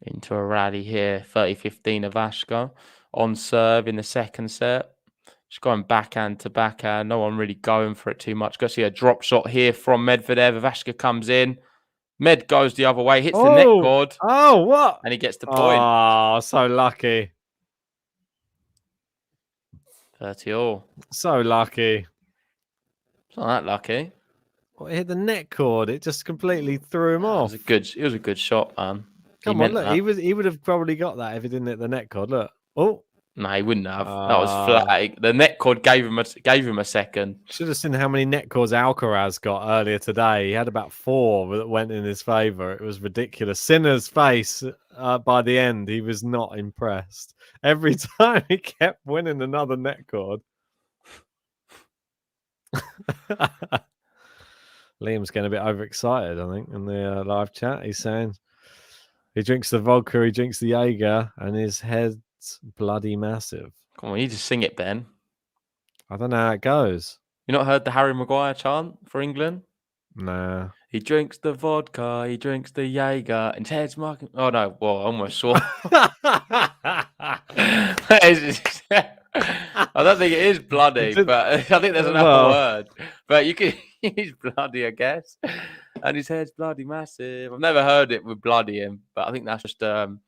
[SPEAKER 8] Into a rally here. 30-15 Ivashka. On serve in the second set. Just going backhand to backhand. No one really going for it too much. Go see a drop shot here from Medvedev. Ivashka comes in. Med goes the other way. Hits the net cord.
[SPEAKER 7] Oh, what?
[SPEAKER 8] And he gets the point.
[SPEAKER 7] Oh, so lucky.
[SPEAKER 8] 30-all.
[SPEAKER 7] So lucky.
[SPEAKER 8] It's not that lucky.
[SPEAKER 7] Well, it hit the net cord. It just completely threw him off.
[SPEAKER 8] It was a good shot, man.
[SPEAKER 7] Come on, look. He would have probably got that if he didn't hit the net cord. Look. Oh.
[SPEAKER 8] No, he wouldn't have. That was flat. The net cord gave him a second.
[SPEAKER 7] Should have seen how many net cords Alcaraz got earlier today. He had about 4 that went in his favour. It was ridiculous. Sinner's face by the end, he was not impressed. Every time he kept winning another net cord. Liam's getting a bit overexcited, I think, in the live chat. He's saying he drinks the vodka, he drinks the Jaeger, and his head's bloody massive.
[SPEAKER 8] Come on, you just sing it, Ben.
[SPEAKER 7] I don't know how it goes.
[SPEAKER 8] You not heard the Harry Maguire chant for England?
[SPEAKER 7] Nah.
[SPEAKER 8] He drinks the vodka, he drinks the Jaeger, and his head's marking. Oh no, well, I almost saw. I don't think it is bloody, but I think there's another word. But you can use bloody, I guess. And his head's bloody massive. I've never heard it with bloody him, but I think that's just the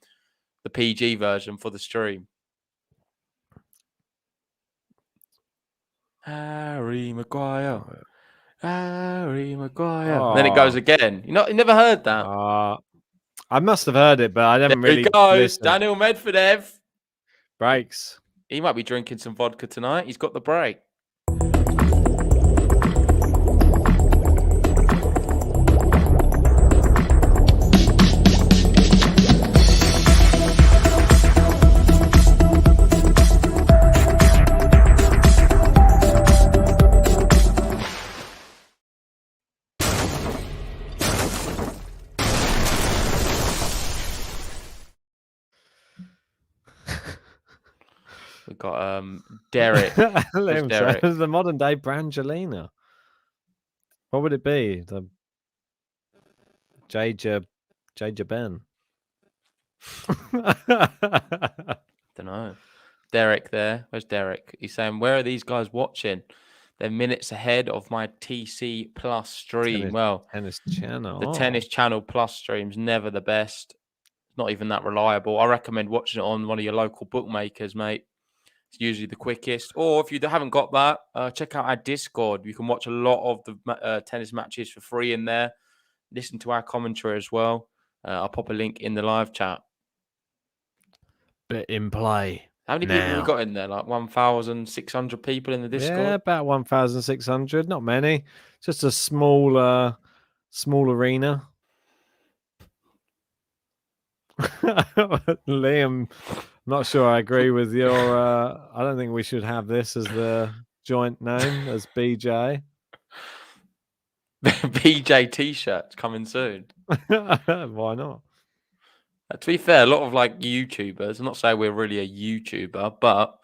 [SPEAKER 8] PG version for the stream. Harry Maguire. Harry Maguire.
[SPEAKER 7] Oh.
[SPEAKER 8] Then it goes again. You never heard that?
[SPEAKER 7] I must have heard it, but I haven't really.
[SPEAKER 8] Here goes
[SPEAKER 7] listened.
[SPEAKER 8] Daniil Medvedev.
[SPEAKER 7] Breaks.
[SPEAKER 8] He might be drinking some vodka tonight. He's got the break. We've got Derek.
[SPEAKER 7] Derek. The modern day Brangelina. What would it be? The Jaja Ben.
[SPEAKER 8] Don't know. Derek there. Where's Derek? He's saying, where are these guys watching? They're minutes ahead of my TC Plus stream.
[SPEAKER 7] Tennis Channel.
[SPEAKER 8] The Tennis Channel Plus stream's never the best. Not even that reliable. I recommend watching it on one of your local bookmakers, mate. It's usually the quickest. Or if you haven't got that, check out our Discord. You can watch a lot of the tennis matches for free in there. Listen to our commentary as well. I'll pop a link in the live chat.
[SPEAKER 7] Bet in play.
[SPEAKER 8] How many people have we got in there? Like 1,600 people in the Discord?
[SPEAKER 7] Yeah, about 1,600. Not many. Just a small arena. Liam, not sure I agree with your. I don't think we should have this as the joint name as BJ.
[SPEAKER 8] BJ T-shirts coming soon.
[SPEAKER 7] Why not?
[SPEAKER 8] To be fair, a lot of like YouTubers, I'm not saying we're really a YouTuber, but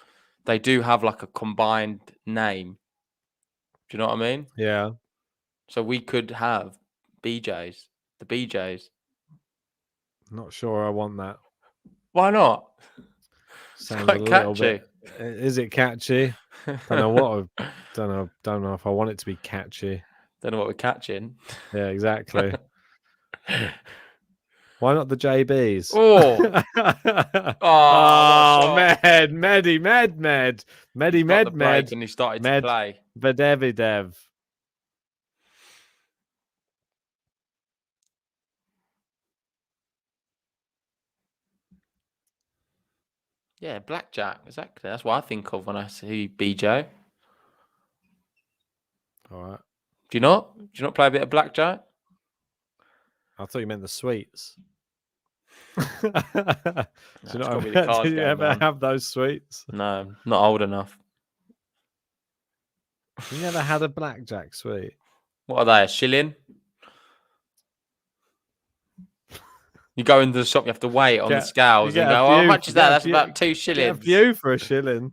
[SPEAKER 8] they do have like a combined name. Do you know what I mean?
[SPEAKER 7] Yeah.
[SPEAKER 8] So we could have BJs, the BJs.
[SPEAKER 7] Not sure I want that.
[SPEAKER 8] Why not?
[SPEAKER 7] Sounds
[SPEAKER 8] quite
[SPEAKER 7] a
[SPEAKER 8] catchy.
[SPEAKER 7] little bit. Is it catchy? Don't know what. Don't know if I want it to be catchy.
[SPEAKER 8] Don't know what we're catching.
[SPEAKER 7] Yeah, exactly. Why not the JBs?
[SPEAKER 8] Oh,
[SPEAKER 7] Med.
[SPEAKER 8] And he started to play.
[SPEAKER 7] Medvedev.
[SPEAKER 8] Yeah, blackjack. Exactly. That's what I think of when I see BJ.
[SPEAKER 7] All right.
[SPEAKER 8] Do you not? Do you not play a bit of blackjack?
[SPEAKER 7] I thought you meant the sweets.
[SPEAKER 8] Do
[SPEAKER 7] you ever have those sweets?
[SPEAKER 8] No, not old enough.
[SPEAKER 7] You never had a blackjack sweet?
[SPEAKER 8] What are they? A shilling? You go into the shop, you have to weigh it on the scales and go, how much is that? That's about 2 shillings.
[SPEAKER 7] Get a few for a shilling.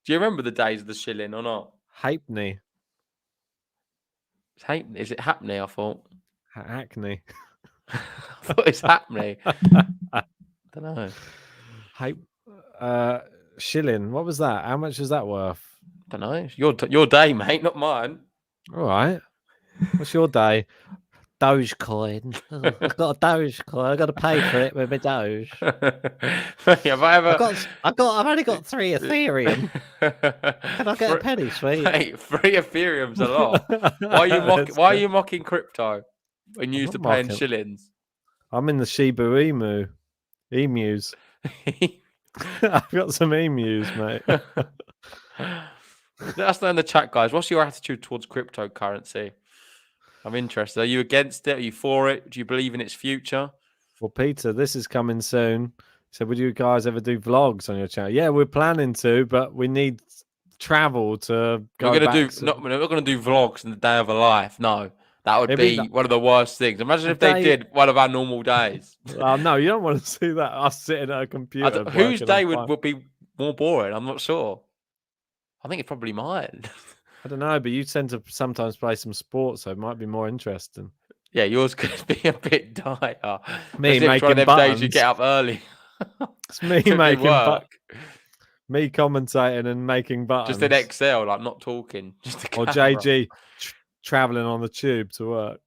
[SPEAKER 8] Do you remember the days of the shilling or not?
[SPEAKER 7] Halfpenny.
[SPEAKER 8] Is it Hackney, I thought?
[SPEAKER 7] Hackney.
[SPEAKER 8] I thought it's Hackney. I don't know.
[SPEAKER 7] Shilling. What was that? How much was that worth?
[SPEAKER 8] I don't know. Your day, mate, not mine.
[SPEAKER 7] All right. What's your day? Dogecoin. Oh, I've got a Dogecoin. I've got to pay for it with my Doge.
[SPEAKER 8] Have I ever?
[SPEAKER 7] I've only got 3 Ethereum. Can I get a penny, sweet?
[SPEAKER 8] Mate, 3 Ethereum's a lot. Why are you
[SPEAKER 7] That's
[SPEAKER 8] Why are
[SPEAKER 7] good.
[SPEAKER 8] you mocking crypto when you
[SPEAKER 7] I'm
[SPEAKER 8] used to
[SPEAKER 7] not
[SPEAKER 8] pay in
[SPEAKER 7] mocking.
[SPEAKER 8] shillings?
[SPEAKER 7] I'm in the Shiba emus. I've got some emus, mate.
[SPEAKER 8] Let us know in the chat, guys. What's your attitude towards cryptocurrency? I'm interested. Are you against it? Are you for it? Do you believe in its future?
[SPEAKER 7] Well, Peter, this is coming soon. So, would you guys ever do vlogs on your channel? Yeah, we're planning to, but we need travel to go
[SPEAKER 8] We're
[SPEAKER 7] back.
[SPEAKER 8] we're not gonna do vlogs in the day of a life. No, that would
[SPEAKER 7] It'd
[SPEAKER 8] be
[SPEAKER 7] be
[SPEAKER 8] one of the worst things. Imagine
[SPEAKER 7] a
[SPEAKER 8] if they
[SPEAKER 7] day.
[SPEAKER 8] did one of our normal days.
[SPEAKER 7] No, you don't want to see that. Us sitting at a computer.
[SPEAKER 8] Whose
[SPEAKER 7] working on
[SPEAKER 8] day
[SPEAKER 7] fire.
[SPEAKER 8] would be more boring? I'm not sure. I think it's probably mine.
[SPEAKER 7] I don't know, but you tend to sometimes play some sports, so it might be more interesting.
[SPEAKER 8] Yeah, yours could be a bit dire.
[SPEAKER 7] Me
[SPEAKER 8] It's one of
[SPEAKER 7] making
[SPEAKER 8] them days you
[SPEAKER 7] buttons.
[SPEAKER 8] get up early.
[SPEAKER 7] It's me
[SPEAKER 8] to do
[SPEAKER 7] making
[SPEAKER 8] work.
[SPEAKER 7] me commentating and making buttons.
[SPEAKER 8] Just in Excel, like not talking, just a
[SPEAKER 7] Or
[SPEAKER 8] camera.
[SPEAKER 7] JG traveling on the tube to work.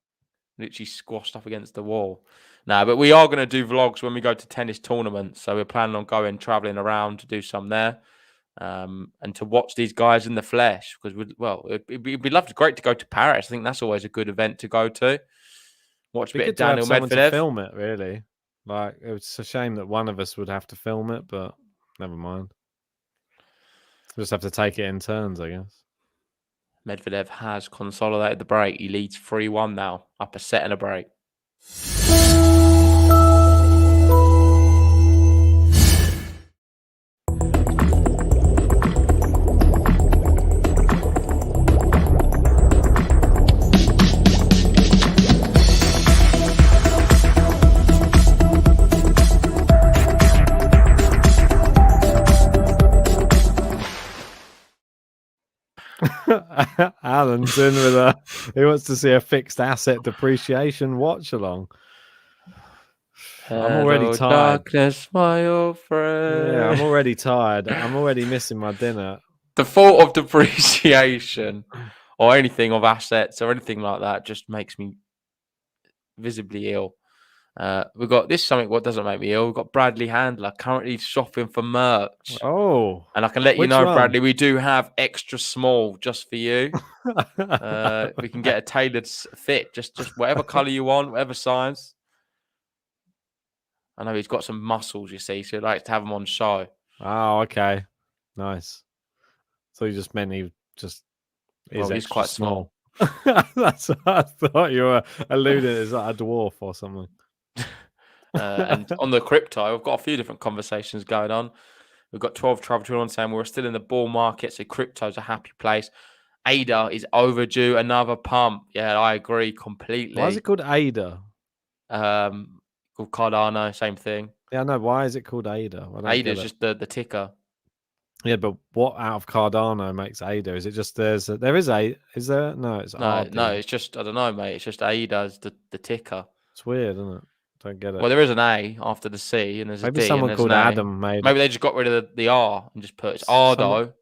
[SPEAKER 8] Literally squashed up against the wall. No, but we are going to do vlogs when we go to tennis tournaments. So we're planning on traveling around to do some there, and to watch these guys in the flesh. Because it'd be great to go to Paris. I think that's always a good event to go to. Watch a
[SPEAKER 7] It'd be
[SPEAKER 8] bit of
[SPEAKER 7] good to have
[SPEAKER 8] Daniil
[SPEAKER 7] someone to
[SPEAKER 8] Medvedev.
[SPEAKER 7] film it, really. Like, it's a shame that one of us would have to film it, but never mind. We'll just have to take it in turns, I guess.
[SPEAKER 8] Medvedev has consolidated the break. He leads 3-1 now, up a set and a break.
[SPEAKER 7] Alan's in with he wants to see a fixed asset depreciation watch along. I'm already
[SPEAKER 8] Hello,
[SPEAKER 7] tired.
[SPEAKER 8] darkness, my old friend.
[SPEAKER 7] Yeah, I'm already tired. I'm already missing my dinner.
[SPEAKER 8] The thought of depreciation or anything of assets or anything like that just makes me visibly ill. We've got this something what doesn't make me ill. We've got Bradley Handler currently shopping for merch.
[SPEAKER 7] Oh,
[SPEAKER 8] And I can let you
[SPEAKER 7] which
[SPEAKER 8] know,
[SPEAKER 7] one?
[SPEAKER 8] Bradley, we do have extra small just for you. We can get a tailored fit, just whatever color you want, whatever size. I know he's got some muscles, you see, so he'd like to have them on show.
[SPEAKER 7] Oh, okay, nice. So you just meant he just is
[SPEAKER 8] He's quite small.
[SPEAKER 7] That's what I thought you were alluding. Is that a dwarf or something?
[SPEAKER 8] And on the crypto, I've got a few different conversations going on. We've got 12 travel to on saying we're still in the bull market, so crypto's a happy place. ADA is overdue another pump. Yeah, I agree completely.
[SPEAKER 7] Why is it called ADA?
[SPEAKER 8] Called Cardano, same thing.
[SPEAKER 7] Yeah, no. Why is it called ADA?
[SPEAKER 8] ADA is just the ticker.
[SPEAKER 7] Yeah, but what out of Cardano makes ADA? Is it just there is a? Is there? No, it's RD.
[SPEAKER 8] No, it's just I don't know, mate. It's just ADA is the ticker.
[SPEAKER 7] It's weird, isn't it? Don't get it.
[SPEAKER 8] Well, there is an A after the C, and there's a D.
[SPEAKER 7] Someone
[SPEAKER 8] and
[SPEAKER 7] called
[SPEAKER 8] an A.
[SPEAKER 7] Adam made.
[SPEAKER 8] Maybe they just got rid of the R and just put it's Ardo,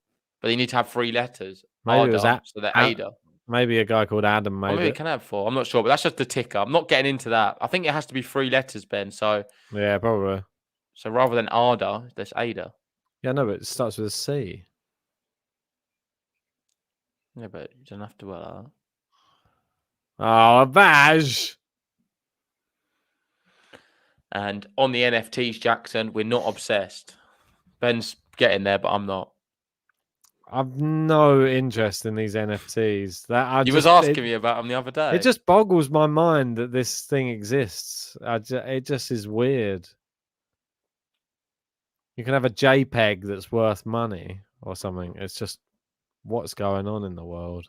[SPEAKER 8] but you need to have 3 letters.
[SPEAKER 7] Maybe
[SPEAKER 8] Ardo,
[SPEAKER 7] it was
[SPEAKER 8] so they're ADA.
[SPEAKER 7] Maybe a guy called Adam made
[SPEAKER 8] Maybe
[SPEAKER 7] it.
[SPEAKER 8] it can have 4. I'm not sure, but that's just the ticker. I'm not getting into that. I think it has to be 3 letters, Ben. So
[SPEAKER 7] yeah, probably.
[SPEAKER 8] So rather than Arda, there's Ada.
[SPEAKER 7] Yeah, no, but it starts with a C.
[SPEAKER 8] Yeah, but you don't have to work like that.
[SPEAKER 7] Oh, Baj!
[SPEAKER 8] And on the NFTs, Jackson, we're not obsessed. Ben's getting there, but I'm not.
[SPEAKER 7] I've no interest in these NFTs.
[SPEAKER 8] You was asking me about them the other day.
[SPEAKER 7] It just boggles my mind that this thing exists. It just is weird. You can have a JPEG that's worth money or something. It's just what's going on in the world.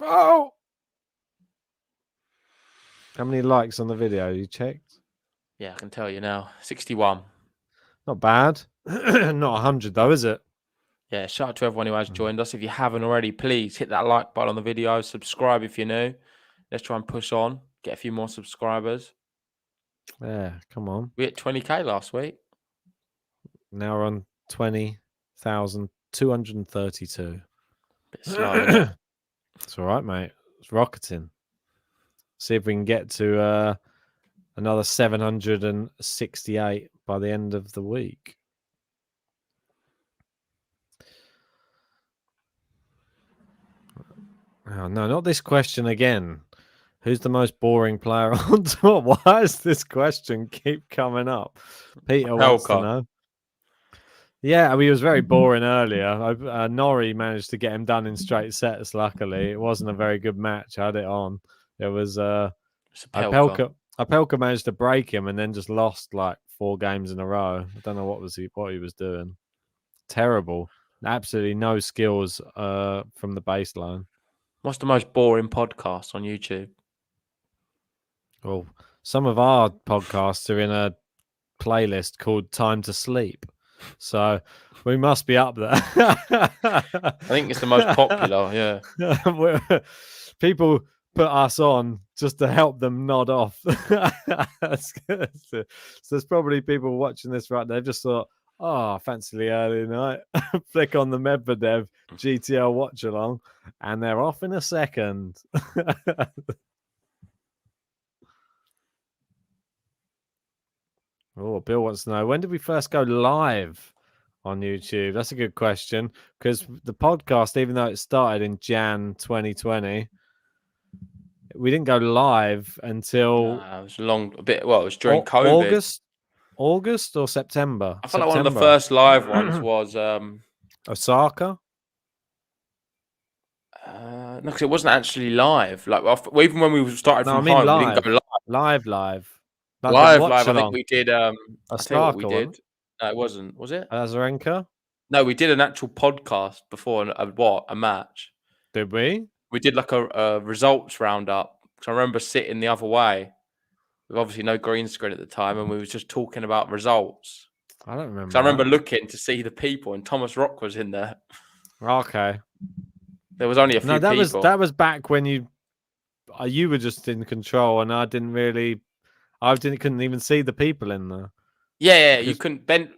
[SPEAKER 7] Oh! How many likes on the video? You checked?
[SPEAKER 8] Yeah, I can tell you now. 61.
[SPEAKER 7] Not bad. Not 100 though, is it?
[SPEAKER 8] Yeah, shout out to everyone who has joined us. If you haven't already, please hit that like button on the video. Subscribe if you're new. Let's try and push on. Get a few more subscribers.
[SPEAKER 7] Yeah, come on.
[SPEAKER 8] We hit 20k last week.
[SPEAKER 7] Now we're on 20,232.
[SPEAKER 8] Bit slow, innit?
[SPEAKER 7] It's all right, mate. It's rocketing. See if we can get to another 768 by the end of the week. Oh, no, not this question again. Who's the most boring player on tour? Why does this question keep coming up? Peter wants to
[SPEAKER 8] Pelka.
[SPEAKER 7] know. Yeah, he was very boring earlier. Norrie managed to get him done in straight sets, luckily. It wasn't a very good match. I had it on. It was
[SPEAKER 8] It's a Pelka.
[SPEAKER 7] Apelka managed to break him and then just lost like 4 games in a row. I don't know what he was doing. Terrible. Absolutely no skills from the baseline.
[SPEAKER 8] What's the most boring podcast on YouTube?
[SPEAKER 7] Well, some of our podcasts are in a playlist called Time to Sleep. So we must be up there.
[SPEAKER 8] I think it's the most popular, yeah.
[SPEAKER 7] People put us on just to help them nod off. So there's probably people watching this right now. They've just thought, oh, fancy the early night. Flick on the Medvedev GTL Watchalong, and they're off in a second. Oh, Bill wants to know, when did we first go live on YouTube? That's a good question, because the podcast, even though it started in Jan 2020, we didn't go live until
[SPEAKER 8] It was a bit. Well, it was during COVID.
[SPEAKER 7] August or September?
[SPEAKER 8] I feel like one of the first live ones was
[SPEAKER 7] Osaka.
[SPEAKER 8] No, because it wasn't actually live. Like even when we started from home, we didn't go live.
[SPEAKER 7] Live.
[SPEAKER 8] Live. I think we did. I'll tell you what we did. No, it wasn't. Was it?
[SPEAKER 7] Azarenka?
[SPEAKER 8] No, we did an actual podcast before a match.
[SPEAKER 7] Did we?
[SPEAKER 8] We did like a results roundup. Because I remember sitting the other way with obviously no green screen at the time, and we was just talking about results.
[SPEAKER 7] I don't remember.
[SPEAKER 8] So I remember looking to see the people, and Thomas Rock was in there.
[SPEAKER 7] Okay.
[SPEAKER 8] There was only a few people.
[SPEAKER 7] That was back when you were just in control, and I couldn't even see the people in there.
[SPEAKER 8] Yeah, you couldn't. Ben,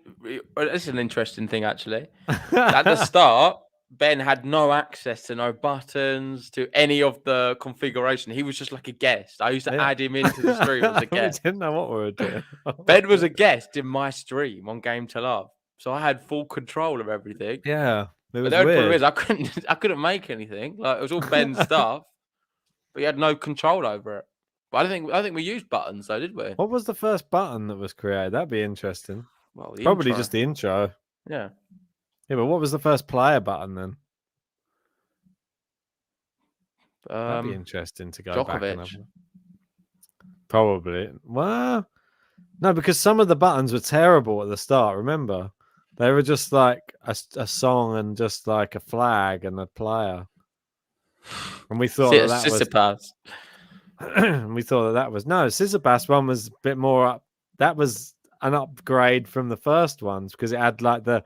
[SPEAKER 8] this is an interesting thing actually. At the start, Ben had no access to no buttons, to any of the configuration. He was just like a guest. I used to add him into the stream as a guest.
[SPEAKER 7] We didn't know what we were doing.
[SPEAKER 8] Ben was a guest in my stream on Game to Love, so I had full control of everything.
[SPEAKER 7] Yeah,
[SPEAKER 8] but the only problem is I couldn't make anything. Like it was all Ben's stuff, but he had no control over it. But I don't think we used buttons though, did we?
[SPEAKER 7] What was the first button that was created? That'd be interesting.
[SPEAKER 8] Well,
[SPEAKER 7] probably
[SPEAKER 8] intro.
[SPEAKER 7] Just the intro.
[SPEAKER 8] Yeah.
[SPEAKER 7] Yeah, but what was the first player button then? That'd be interesting to go back and have. Probably. Well, no, because some of the buttons were terrible at the start. Remember, they were just like a song and just like a flag and a player. And we thought that
[SPEAKER 8] was.
[SPEAKER 7] And we thought that was Sissipas one was a bit more up. That was an upgrade from the first ones because it had like the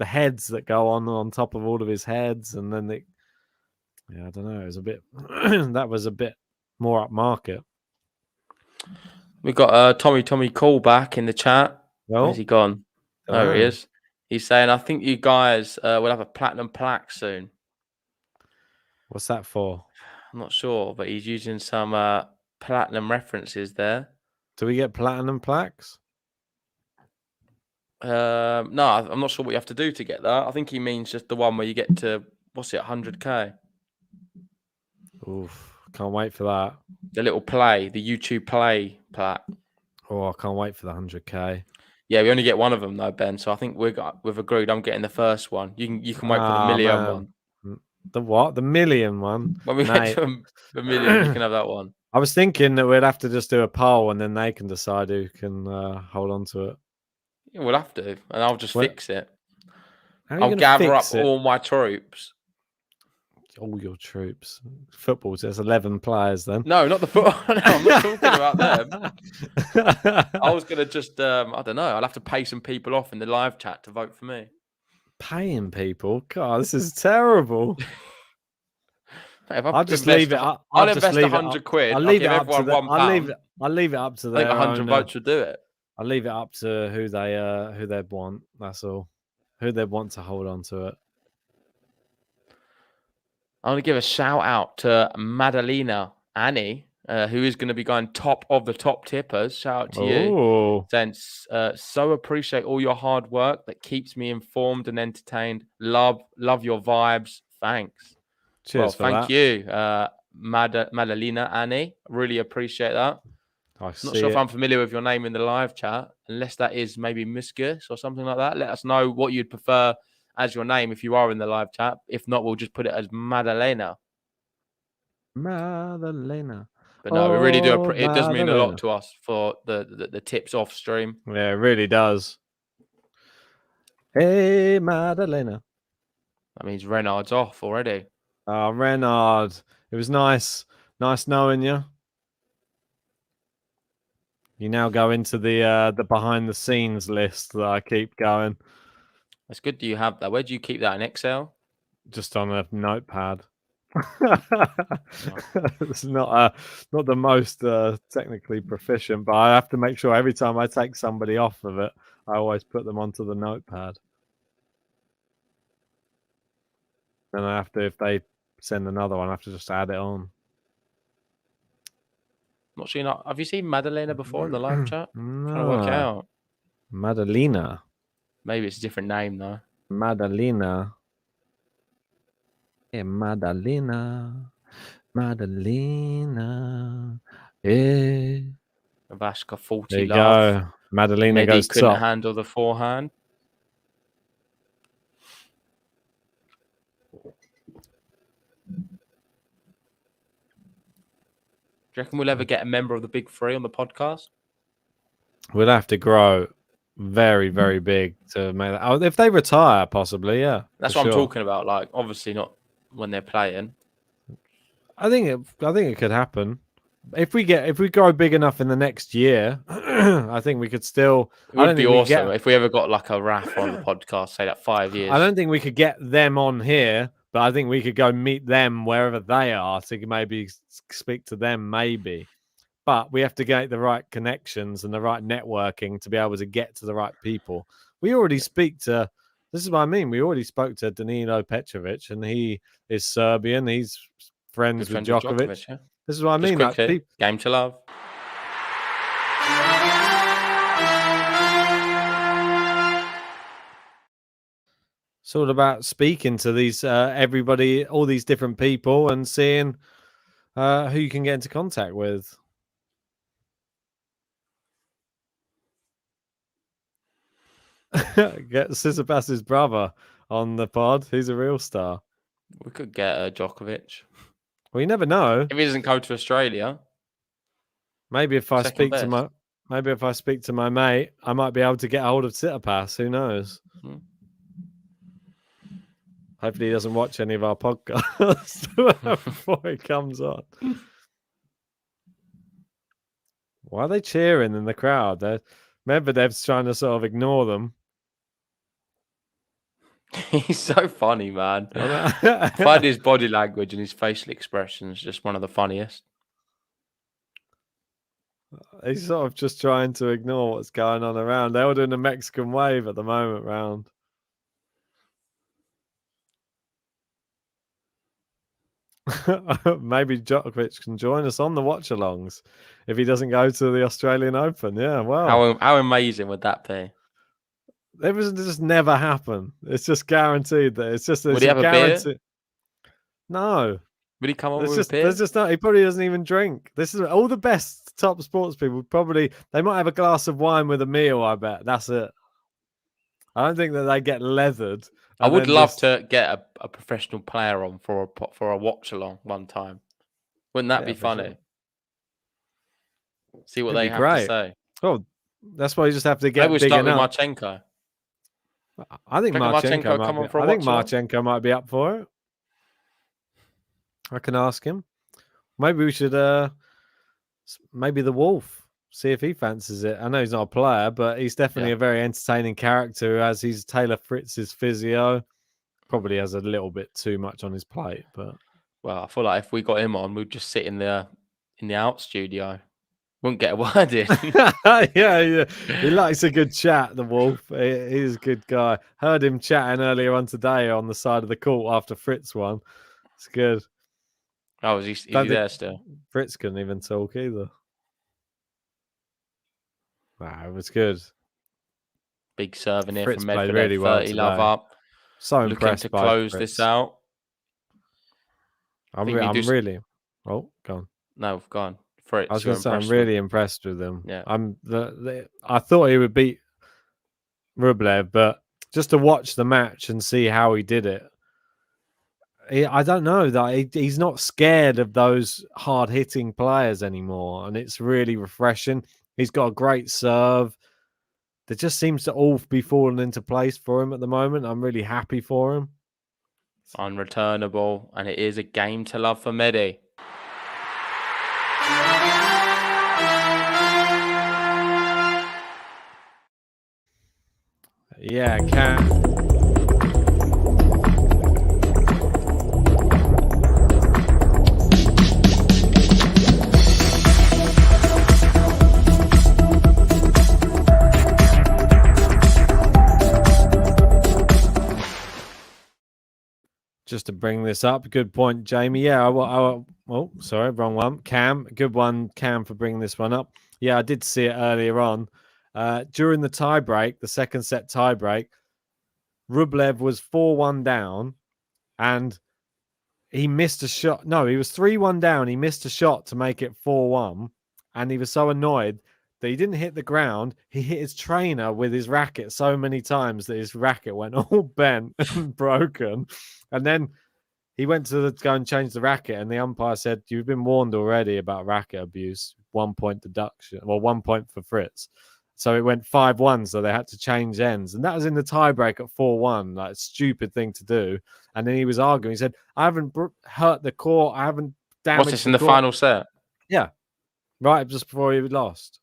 [SPEAKER 7] heads that go on top of all of his heads, and then I don't know. It was a bit that was a bit more upmarket.
[SPEAKER 8] We got Tommy Call back in the chat.
[SPEAKER 7] Well,
[SPEAKER 8] where's he gone? There he is. He's saying, I think you guys will have a platinum plaque soon.
[SPEAKER 7] What's that for?
[SPEAKER 8] I'm not sure, but he's using some platinum references there.
[SPEAKER 7] Do we get platinum plaques?
[SPEAKER 8] No, I'm not sure what you have to do to get that. I think he means just the one where you get to, 100K?
[SPEAKER 7] Oof, can't wait for that.
[SPEAKER 8] The little play, the YouTube play plaque.
[SPEAKER 7] Oh, I can't wait for the 100K.
[SPEAKER 8] Yeah, we only get one of them though, Ben. So I think we've agreed. I'm getting the first one. You can wait for the million one.
[SPEAKER 7] The what? The million one?
[SPEAKER 8] When we get to the million, you can have that one.
[SPEAKER 7] I was thinking that we'd have to just do a poll and then they can decide who can hold on to it.
[SPEAKER 8] Yeah, we'll have to, and I'll just fix it.
[SPEAKER 7] I'll
[SPEAKER 8] gather up all my troops.
[SPEAKER 7] All your troops. Football, there's 11 players then.
[SPEAKER 8] No, not the football. No, I'm not talking about them. I was going to just, I don't know. I'll have to pay some people off in the live chat to vote for me.
[SPEAKER 7] Paying people? God, this is terrible.
[SPEAKER 8] I'll just leave it up. I'll invest 100 quid. I'll leave it up to them.
[SPEAKER 7] I'll leave it up to them.
[SPEAKER 8] I think 100 votes would do it.
[SPEAKER 7] I'll leave it up to who they want. That's all. who they'd want to hold on to it.
[SPEAKER 8] I want to give a shout out to Madalena Annie, who is going to be going top of the top tippers. Shout out to you.
[SPEAKER 7] Oh,
[SPEAKER 8] Since so appreciate all your hard work that keeps me informed and entertained. Love your vibes. Thanks.
[SPEAKER 7] cheers for
[SPEAKER 8] thank
[SPEAKER 7] that.
[SPEAKER 8] you, Madalena Annie. Really appreciate that.
[SPEAKER 7] I
[SPEAKER 8] Not
[SPEAKER 7] see
[SPEAKER 8] sure if
[SPEAKER 7] it.
[SPEAKER 8] I'm familiar with your name in the live chat, unless that is maybe Muscus or something like that. Let us know what you'd prefer as your name if you are in the live chat. If not, we'll just put it as Madalena.
[SPEAKER 7] Madalena.
[SPEAKER 8] But no, we really do.
[SPEAKER 7] Oh,
[SPEAKER 8] It does mean a lot
[SPEAKER 7] Madalena.
[SPEAKER 8] to us for the tips off stream.
[SPEAKER 7] Yeah, it really does. Hey, Madalena.
[SPEAKER 8] That means Renard's off already.
[SPEAKER 7] Renard. It was nice knowing you. You now go into the behind the scenes list that I keep going.
[SPEAKER 8] It's good. Do you have that? Where do you keep that in Excel?
[SPEAKER 7] Just on a notepad. It's not the most technically proficient, but I have to make sure every time I take somebody off of it, I always put them onto the notepad. Then I have to, if they send another one, I have to just add it on.
[SPEAKER 8] Not sure. Have you seen Madalena before in the live chat?
[SPEAKER 7] No.
[SPEAKER 8] Trying to work it out.
[SPEAKER 7] Madalena.
[SPEAKER 8] Maybe it's a different name though.
[SPEAKER 7] Madalena. Yeah, Madalena. Madalena. Yeah.
[SPEAKER 8] Ivashka 40
[SPEAKER 7] There you
[SPEAKER 8] love.
[SPEAKER 7] go. Madalena
[SPEAKER 8] Medi
[SPEAKER 7] goes
[SPEAKER 8] couldn't
[SPEAKER 7] top.
[SPEAKER 8] handle the forehand. Do you reckon we'll ever get a member of the Big Three on the podcast?
[SPEAKER 7] We'll have to grow very, very big to make that. Oh, if they retire, possibly, yeah.
[SPEAKER 8] That's
[SPEAKER 7] for
[SPEAKER 8] what I'm
[SPEAKER 7] sure.
[SPEAKER 8] talking about. Like, obviously not when they're playing.
[SPEAKER 7] I think it could happen. If we grow big enough in the next year, I think we could still.
[SPEAKER 8] It would be awesome if we ever got like a RAF on the podcast, say that 5 years.
[SPEAKER 7] I don't think we could get them on here, but I think we could go meet them wherever they are to maybe speak to them, maybe. But we have to get the right connections and the right networking to be able to get to the right people. We already speak to. This is what I mean. We already spoke to Danilo Petrovic, and he is Serbian. He's friends with Djokovic.
[SPEAKER 8] Yeah?
[SPEAKER 7] This is what I
[SPEAKER 8] Just
[SPEAKER 7] mean.
[SPEAKER 8] quickly, game to love.
[SPEAKER 7] It's all about speaking to these everybody, all these different people, and seeing who you can get into contact with. Get Tsitsipas' brother on the pod. He's a real star.
[SPEAKER 8] We could get Djokovic.
[SPEAKER 7] Well, you never know.
[SPEAKER 8] If he doesn't go to Australia,
[SPEAKER 7] maybe if I
[SPEAKER 8] second
[SPEAKER 7] speak to my mate, I might be able to get hold of Tsitsipas. Who knows?
[SPEAKER 8] Mm-hmm.
[SPEAKER 7] Hopefully, he doesn't watch any of our podcasts before he comes on. Why are they cheering in the crowd? Medvedev's trying to sort of ignore them.
[SPEAKER 8] He's so funny, man. I find his body language and his facial expressions just one of the funniest.
[SPEAKER 7] He's sort of just trying to ignore what's going on around. They're all doing a Mexican wave at the moment round. Maybe Djokovic can join us on the watchalongs if he doesn't go to the Australian Open. Yeah, well,
[SPEAKER 8] how amazing would that be?
[SPEAKER 7] It was just never happen. It's just guaranteed that it's just.
[SPEAKER 8] Would he have a beer?
[SPEAKER 7] No.
[SPEAKER 8] Would he come on with a beer?
[SPEAKER 7] There's just not. He probably doesn't even drink. This is all the best top sports people. Probably they might have a glass of wine with a meal. I bet that's it. I don't think that they get leathered.
[SPEAKER 8] I would love to get a professional player on for a watch along one time. Wouldn't that be funny? Sure. See what they have to say.
[SPEAKER 7] Oh, that's why you just have to get.
[SPEAKER 8] Maybe we'll start with Marchenko.
[SPEAKER 7] I think Marchenko might be up for it. I can ask him. Maybe we should. Maybe the Wolf. See if he fancies it. I know he's not a player, but he's definitely a very entertaining character. As he's Taylor Fritz's physio, probably has a little bit too much on his plate. But
[SPEAKER 8] I feel like if we got him on, we'd just sit in the out studio. Wouldn't get a word in.
[SPEAKER 7] yeah. He likes a good chat, the Wolf. He's a good guy. Heard him chatting earlier on today on the side of the court after Fritz won. It's good.
[SPEAKER 8] Oh, is he
[SPEAKER 7] Don't think
[SPEAKER 8] there still?
[SPEAKER 7] Fritz couldn't even talk either. Wow, it was good.
[SPEAKER 8] Big serving here
[SPEAKER 7] Fritz
[SPEAKER 8] from
[SPEAKER 7] played
[SPEAKER 8] Medvedev.
[SPEAKER 7] really well
[SPEAKER 8] 30 love
[SPEAKER 7] today.
[SPEAKER 8] up.
[SPEAKER 7] So
[SPEAKER 8] Looking
[SPEAKER 7] impressed
[SPEAKER 8] to
[SPEAKER 7] by
[SPEAKER 8] close
[SPEAKER 7] Fritz.
[SPEAKER 8] this out.
[SPEAKER 7] I'm
[SPEAKER 8] think you
[SPEAKER 7] really. Oh, go on.
[SPEAKER 8] No, gone. Fritz.
[SPEAKER 7] I was going to say I'm really impressed with him.
[SPEAKER 8] Yeah.
[SPEAKER 7] I thought he would beat Rublev, but just to watch the match and see how he did it, I don't know that he's not scared of those hard-hitting players anymore, and it's really refreshing. He's got a great serve. There just seems to all be falling into place for him at the moment. I'm really happy for him.
[SPEAKER 8] Unreturnable, and it is a game to love for Medi.
[SPEAKER 7] Yeah, Cam. Just to bring this up, good point, Jamie. Yeah, oh, sorry, wrong one. Cam, good one, Cam, for bringing this one up. Yeah, I did see it earlier on. During the tiebreak, the second set tiebreak, Rublev was 4-1 down, and he missed a shot. No, he was 3-1 down. He missed a shot to make it 4-1, and he was so annoyed that he didn't hit the ground. He hit his trainer with his racket so many times that his racket went all bent and broken. And then he went to go and change the racket, and the umpire said, "You've been warned already about racket abuse. 1 point deduction. Well, 1 point for Fritz." So it went 5-1, so they had to change ends. And that was in the tiebreak at 4-1. Like, stupid thing to do. And then he was arguing. He said, "I haven't hurt the court. I haven't damaged
[SPEAKER 8] What's this in the
[SPEAKER 7] court."
[SPEAKER 8] final set?
[SPEAKER 7] Yeah. Right just before he lost.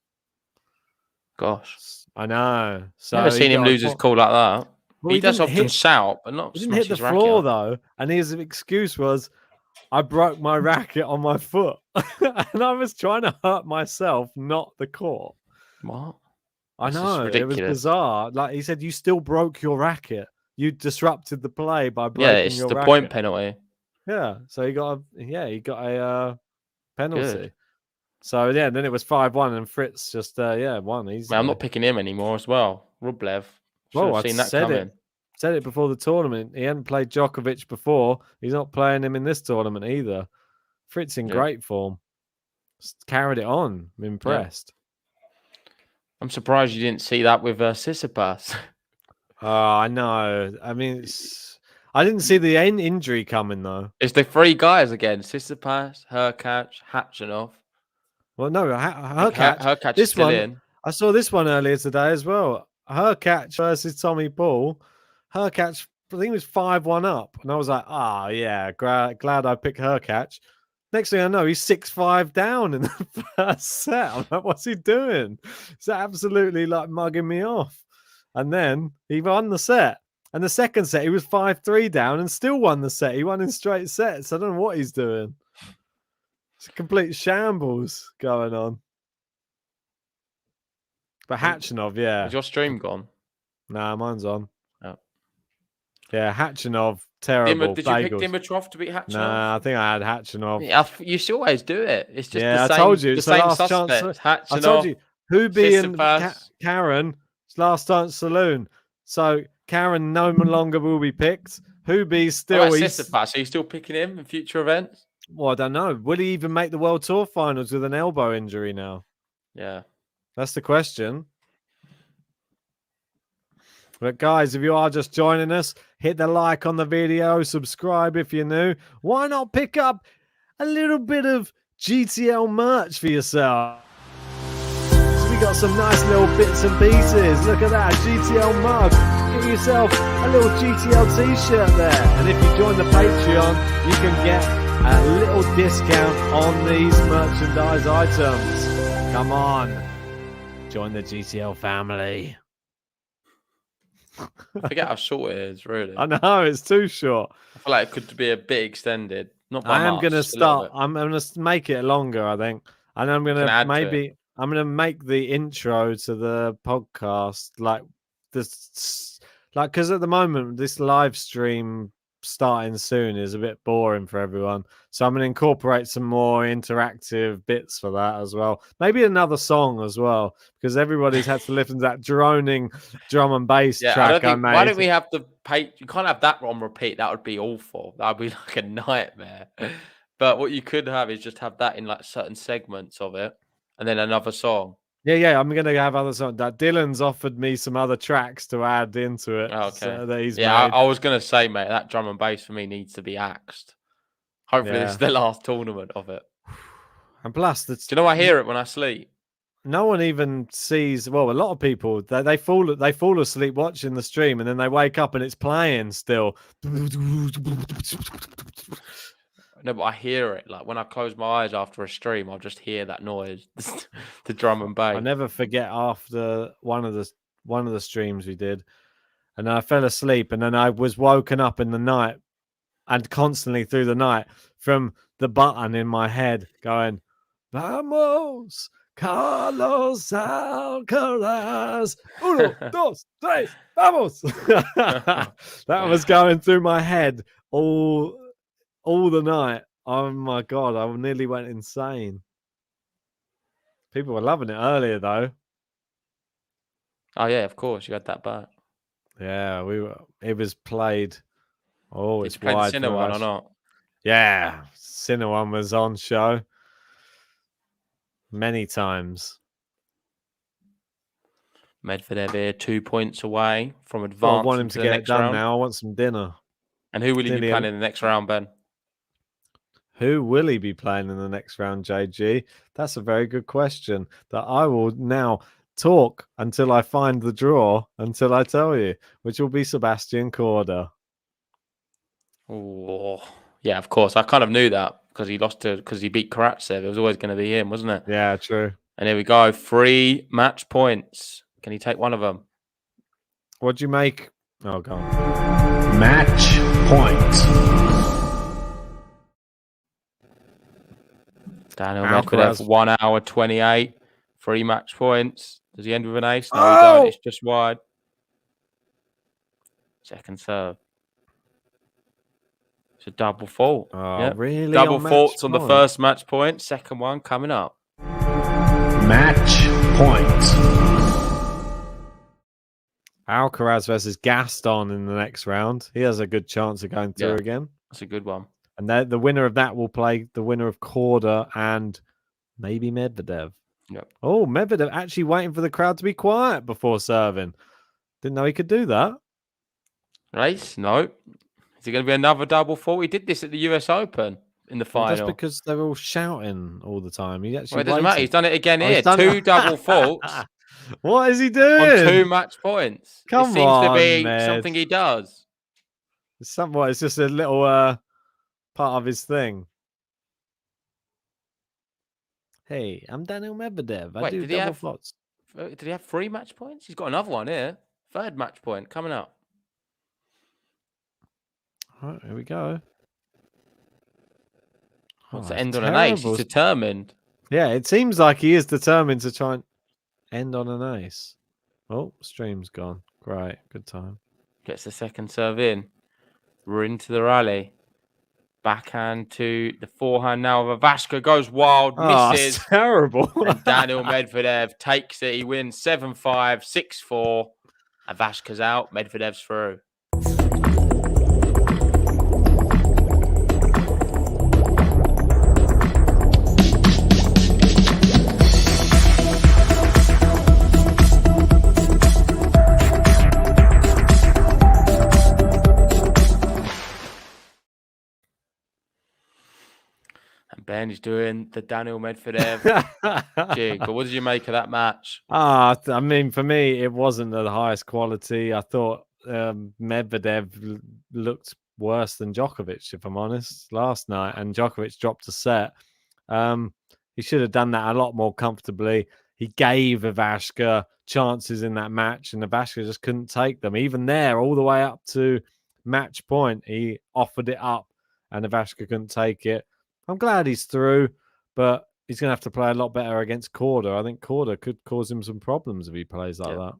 [SPEAKER 8] Gosh.
[SPEAKER 7] I know. So
[SPEAKER 8] Never seen him lose his cool like that.
[SPEAKER 7] Well,
[SPEAKER 8] he does
[SPEAKER 7] didn't
[SPEAKER 8] often shout, but not
[SPEAKER 7] He didn't
[SPEAKER 8] smash
[SPEAKER 7] hit the
[SPEAKER 8] his racket
[SPEAKER 7] floor,
[SPEAKER 8] up.
[SPEAKER 7] though. And his excuse was, "I broke my racket on my foot." And I was trying to hurt myself, not the court.
[SPEAKER 8] What?
[SPEAKER 7] I
[SPEAKER 8] This is
[SPEAKER 7] know. It was
[SPEAKER 8] ridiculous.
[SPEAKER 7] bizarre. Like he said, you still broke your racket. You disrupted the play by breaking
[SPEAKER 8] Yeah, it's
[SPEAKER 7] your
[SPEAKER 8] the
[SPEAKER 7] racket.
[SPEAKER 8] point penalty.
[SPEAKER 7] Yeah. So he got a penalty.
[SPEAKER 8] Good.
[SPEAKER 7] So yeah, then it was 5-1, and Fritz just won easily.
[SPEAKER 8] Man, I'm not picking him anymore as well. Rublev. Should
[SPEAKER 7] Well,
[SPEAKER 8] have
[SPEAKER 7] I'd
[SPEAKER 8] seen that
[SPEAKER 7] said
[SPEAKER 8] coming.
[SPEAKER 7] Said it before the tournament. He hadn't played Djokovic before. He's not playing him in this tournament either. Fritz in great form. Just carried it on. I'm impressed.
[SPEAKER 8] I'm surprised you didn't see that with Tsitsipas.
[SPEAKER 7] Oh, I know. I mean, I didn't see the injury coming, though.
[SPEAKER 8] It's the three guys again. Tsitsipas, Hurkacz, Khachanov.
[SPEAKER 7] Well, no,
[SPEAKER 8] Hurkacz
[SPEAKER 7] this
[SPEAKER 8] is still
[SPEAKER 7] one,
[SPEAKER 8] in.
[SPEAKER 7] I saw this one earlier today as well. Hurkacz versus Tommy Paul. Hurkacz, I think it was 5-1 up. And I was like, yeah, glad I picked Hurkacz. Next thing I know, he's 6-5 down in the first set. I'm like, what's he doing? He's absolutely like mugging me off. And then he won the set. And the second set, he was 5-3 down and still won the set. He won in straight sets. I don't know what he's doing. It's a complete shambles going on. But Khachanov, yeah.
[SPEAKER 8] Is your stream gone?
[SPEAKER 7] Nah, mine's on.
[SPEAKER 8] Oh.
[SPEAKER 7] Yeah, Khachanov, terrible.
[SPEAKER 8] Did you pick Dimitrov to beat Khachanov?
[SPEAKER 7] Nah, I think I had Khachanov.
[SPEAKER 8] Yeah, you should always do it. It's just the same.
[SPEAKER 7] I told you,
[SPEAKER 8] the
[SPEAKER 7] it's
[SPEAKER 8] same
[SPEAKER 7] the last
[SPEAKER 8] suspects.
[SPEAKER 7] chance. I told you, Hubie and
[SPEAKER 8] Tsitsipas.
[SPEAKER 7] Karen, it's last chance saloon. So Karen no longer will be picked. Hubie's still.
[SPEAKER 8] Tsitsipas, are you still picking him in future events?
[SPEAKER 7] Well, I don't know. Will he even make the World Tour finals with an elbow injury now?
[SPEAKER 8] Yeah.
[SPEAKER 7] That's the question. But guys, if you are just joining us, hit the like on the video, subscribe if you're new. Why not pick up a little bit of GTL merch for yourself? So we got some nice little bits and pieces. Look at that, GTL mug. Get yourself a little GTL t-shirt there. And if you join the Patreon, you can get a little discount on these merchandise items. Come on, join the GTL family.
[SPEAKER 8] I forget how short it is, really.
[SPEAKER 7] I know, it's too short.
[SPEAKER 8] I feel like it could be a bit extended. Not by
[SPEAKER 7] I am
[SPEAKER 8] much,
[SPEAKER 7] going to
[SPEAKER 8] just a little
[SPEAKER 7] start. I'm going to make it longer, I think. And I'm going to maybe... I'm gonna make the intro to the podcast like this, like because at the moment this live stream starting soon is a bit boring for everyone. So I'm gonna incorporate some more interactive bits for that as well. Maybe another song as well because everybody's had to listen to that droning drum and bass
[SPEAKER 8] Yeah, I
[SPEAKER 7] track
[SPEAKER 8] don't think.
[SPEAKER 7] made.
[SPEAKER 8] Why don't we have to pay? You can't have that on repeat. That would be awful. That would be like a nightmare. But what you could have is just have that in like certain segments of it, and then another song.
[SPEAKER 7] Yeah, I'm gonna have other songs. That Dylan's offered me some other tracks to add into it.
[SPEAKER 8] Oh, okay.
[SPEAKER 7] So that he's
[SPEAKER 8] Yeah,
[SPEAKER 7] made.
[SPEAKER 8] I was gonna say, mate, that drum and bass for me needs to be axed. Hopefully, this is the last tournament of it.
[SPEAKER 7] And plus,
[SPEAKER 8] Do you know I hear it when I sleep?
[SPEAKER 7] no one even sees. Well, a lot of people they fall asleep watching the stream, and then they wake up and it's playing still.
[SPEAKER 8] No, but I hear it. Like when I close my eyes after a stream, I'll just hear that noise, the drum and bass.
[SPEAKER 7] I never forget after one of the streams we did, and I fell asleep, and then I was woken up in the night, and constantly through the night from the button in my head going, "Vamos, Carlos Alcaraz, uno, dos, tres, vamos." That was going through my head all the night. Oh my god, I nearly went insane. People were loving it earlier though.
[SPEAKER 8] Oh yeah, of course you had that back.
[SPEAKER 7] Yeah, it was played. Oh,
[SPEAKER 8] Did
[SPEAKER 7] it's
[SPEAKER 8] you play the
[SPEAKER 7] wide
[SPEAKER 8] Sinner
[SPEAKER 7] for
[SPEAKER 8] one
[SPEAKER 7] us.
[SPEAKER 8] or not?
[SPEAKER 7] Yeah, Sinner one was on show many times.
[SPEAKER 8] Medvedev here, 2 points away from
[SPEAKER 7] I
[SPEAKER 8] advancing
[SPEAKER 7] want him
[SPEAKER 8] to
[SPEAKER 7] to
[SPEAKER 8] the
[SPEAKER 7] get it
[SPEAKER 8] next
[SPEAKER 7] done
[SPEAKER 8] round.
[SPEAKER 7] now. I want some dinner.
[SPEAKER 8] And who will he be
[SPEAKER 7] Nearly
[SPEAKER 8] playing in the next round, Ben?
[SPEAKER 7] Who will he be playing in the next round, JG? That's a very good question that I will now talk until I find the draw, until I tell you, which will be Sebastian Korda.
[SPEAKER 8] Oh, yeah, of course. I kind of knew that because he beat Karatsev. It was always going to be him, wasn't it?
[SPEAKER 7] Yeah, true.
[SPEAKER 8] And here we go. 3 match points. Can he take one of them?
[SPEAKER 7] What'd you make? Oh, go on.
[SPEAKER 2] Match point.
[SPEAKER 8] Daniil
[SPEAKER 7] Alcaraz.
[SPEAKER 8] Medvedev, 1 hour 28, 3 match points. Does he end with an ace? No, he don't. It's just wide. Second serve. It's a double fault.
[SPEAKER 7] Oh,
[SPEAKER 8] Yep.
[SPEAKER 7] really?
[SPEAKER 8] Double faults on the first match point. Second one coming up.
[SPEAKER 2] Match point.
[SPEAKER 7] Alcaraz versus Gaston in the next round. He has a good chance of going through again.
[SPEAKER 8] That's a good one.
[SPEAKER 7] And the winner of that will play the winner of Korda and maybe Medvedev.
[SPEAKER 8] Yep.
[SPEAKER 7] Oh, Medvedev actually waiting for the crowd to be quiet before serving. Didn't know he could do that.
[SPEAKER 8] Race? No. Is it going to be another double fault? He did this at the US Open in the final.
[SPEAKER 7] Well, that's because they're all shouting all the time. He actually
[SPEAKER 8] it doesn't matter. He's done it again here.
[SPEAKER 7] Done
[SPEAKER 8] 2 double faults.
[SPEAKER 7] What is he doing?
[SPEAKER 8] On 2 match points.
[SPEAKER 7] Come
[SPEAKER 8] it seems
[SPEAKER 7] on,
[SPEAKER 8] to be
[SPEAKER 7] Med.
[SPEAKER 8] something he does.
[SPEAKER 7] It's just a little part of his thing. Hey, I'm Daniil Medvedev. I do double faults.
[SPEAKER 8] Did he have 3 match points? He's got another one here. 3rd match point coming up.
[SPEAKER 7] All right, here we go.
[SPEAKER 8] Wants to end on an ace. He's determined.
[SPEAKER 7] Yeah, it seems like he is determined to try and end on an ace. Oh, stream's gone. Great, good time.
[SPEAKER 8] Gets the second serve in. We're into the rally. Backhand to the forehand now of Ivashka. Goes wild, misses.
[SPEAKER 7] Oh, terrible.
[SPEAKER 8] And Daniil Medvedev takes it. He wins 7-5, 6-4. Ivashka's out. Medvedev's through. Ben is doing the Daniil Medvedev jig. But what did you make of that match?
[SPEAKER 7] I mean, for me, it wasn't the highest quality. I thought Medvedev looked worse than Djokovic, if I'm honest, last night. And Djokovic dropped a set. He should have done that a lot more comfortably. He gave Ivashka chances in that match, and Ivashka just couldn't take them. Even there, all the way up to match point, he offered it up, and Ivashka couldn't take it. I'm glad he's through, but he's going to have to play a lot better against Korda. I think Korda could cause him some problems if he plays like that.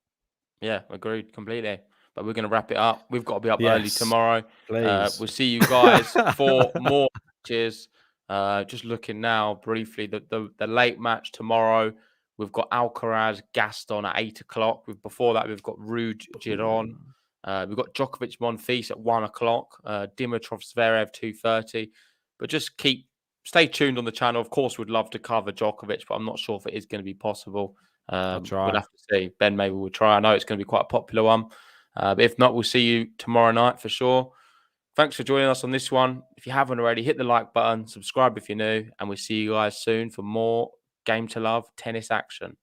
[SPEAKER 8] Yeah, agreed completely. But we're going to wrap it up. We've got to be up early
[SPEAKER 7] Yes,
[SPEAKER 8] tomorrow.
[SPEAKER 7] please.
[SPEAKER 8] We'll see you guys for more matches. Just looking now briefly, the late match tomorrow. We've got Alcaraz, Gaston at 8 o'clock. Before that, we've got Rude, Giron. We've got Djokovic, Monfils at 1 o'clock. Dimitrov, Zverev, 2:30. But just stay tuned on the channel. Of course, we'd love to cover Djokovic, but I'm not sure if it is going to be possible.
[SPEAKER 7] I'll try.
[SPEAKER 8] We'll have to see. Ben maybe will try. I know it's going to be quite a popular one. But if not, we'll see you tomorrow night for sure. Thanks for joining us on this one. If you haven't already, hit the like button, subscribe if you're new, and we'll see you guys soon for more Game to Love tennis action.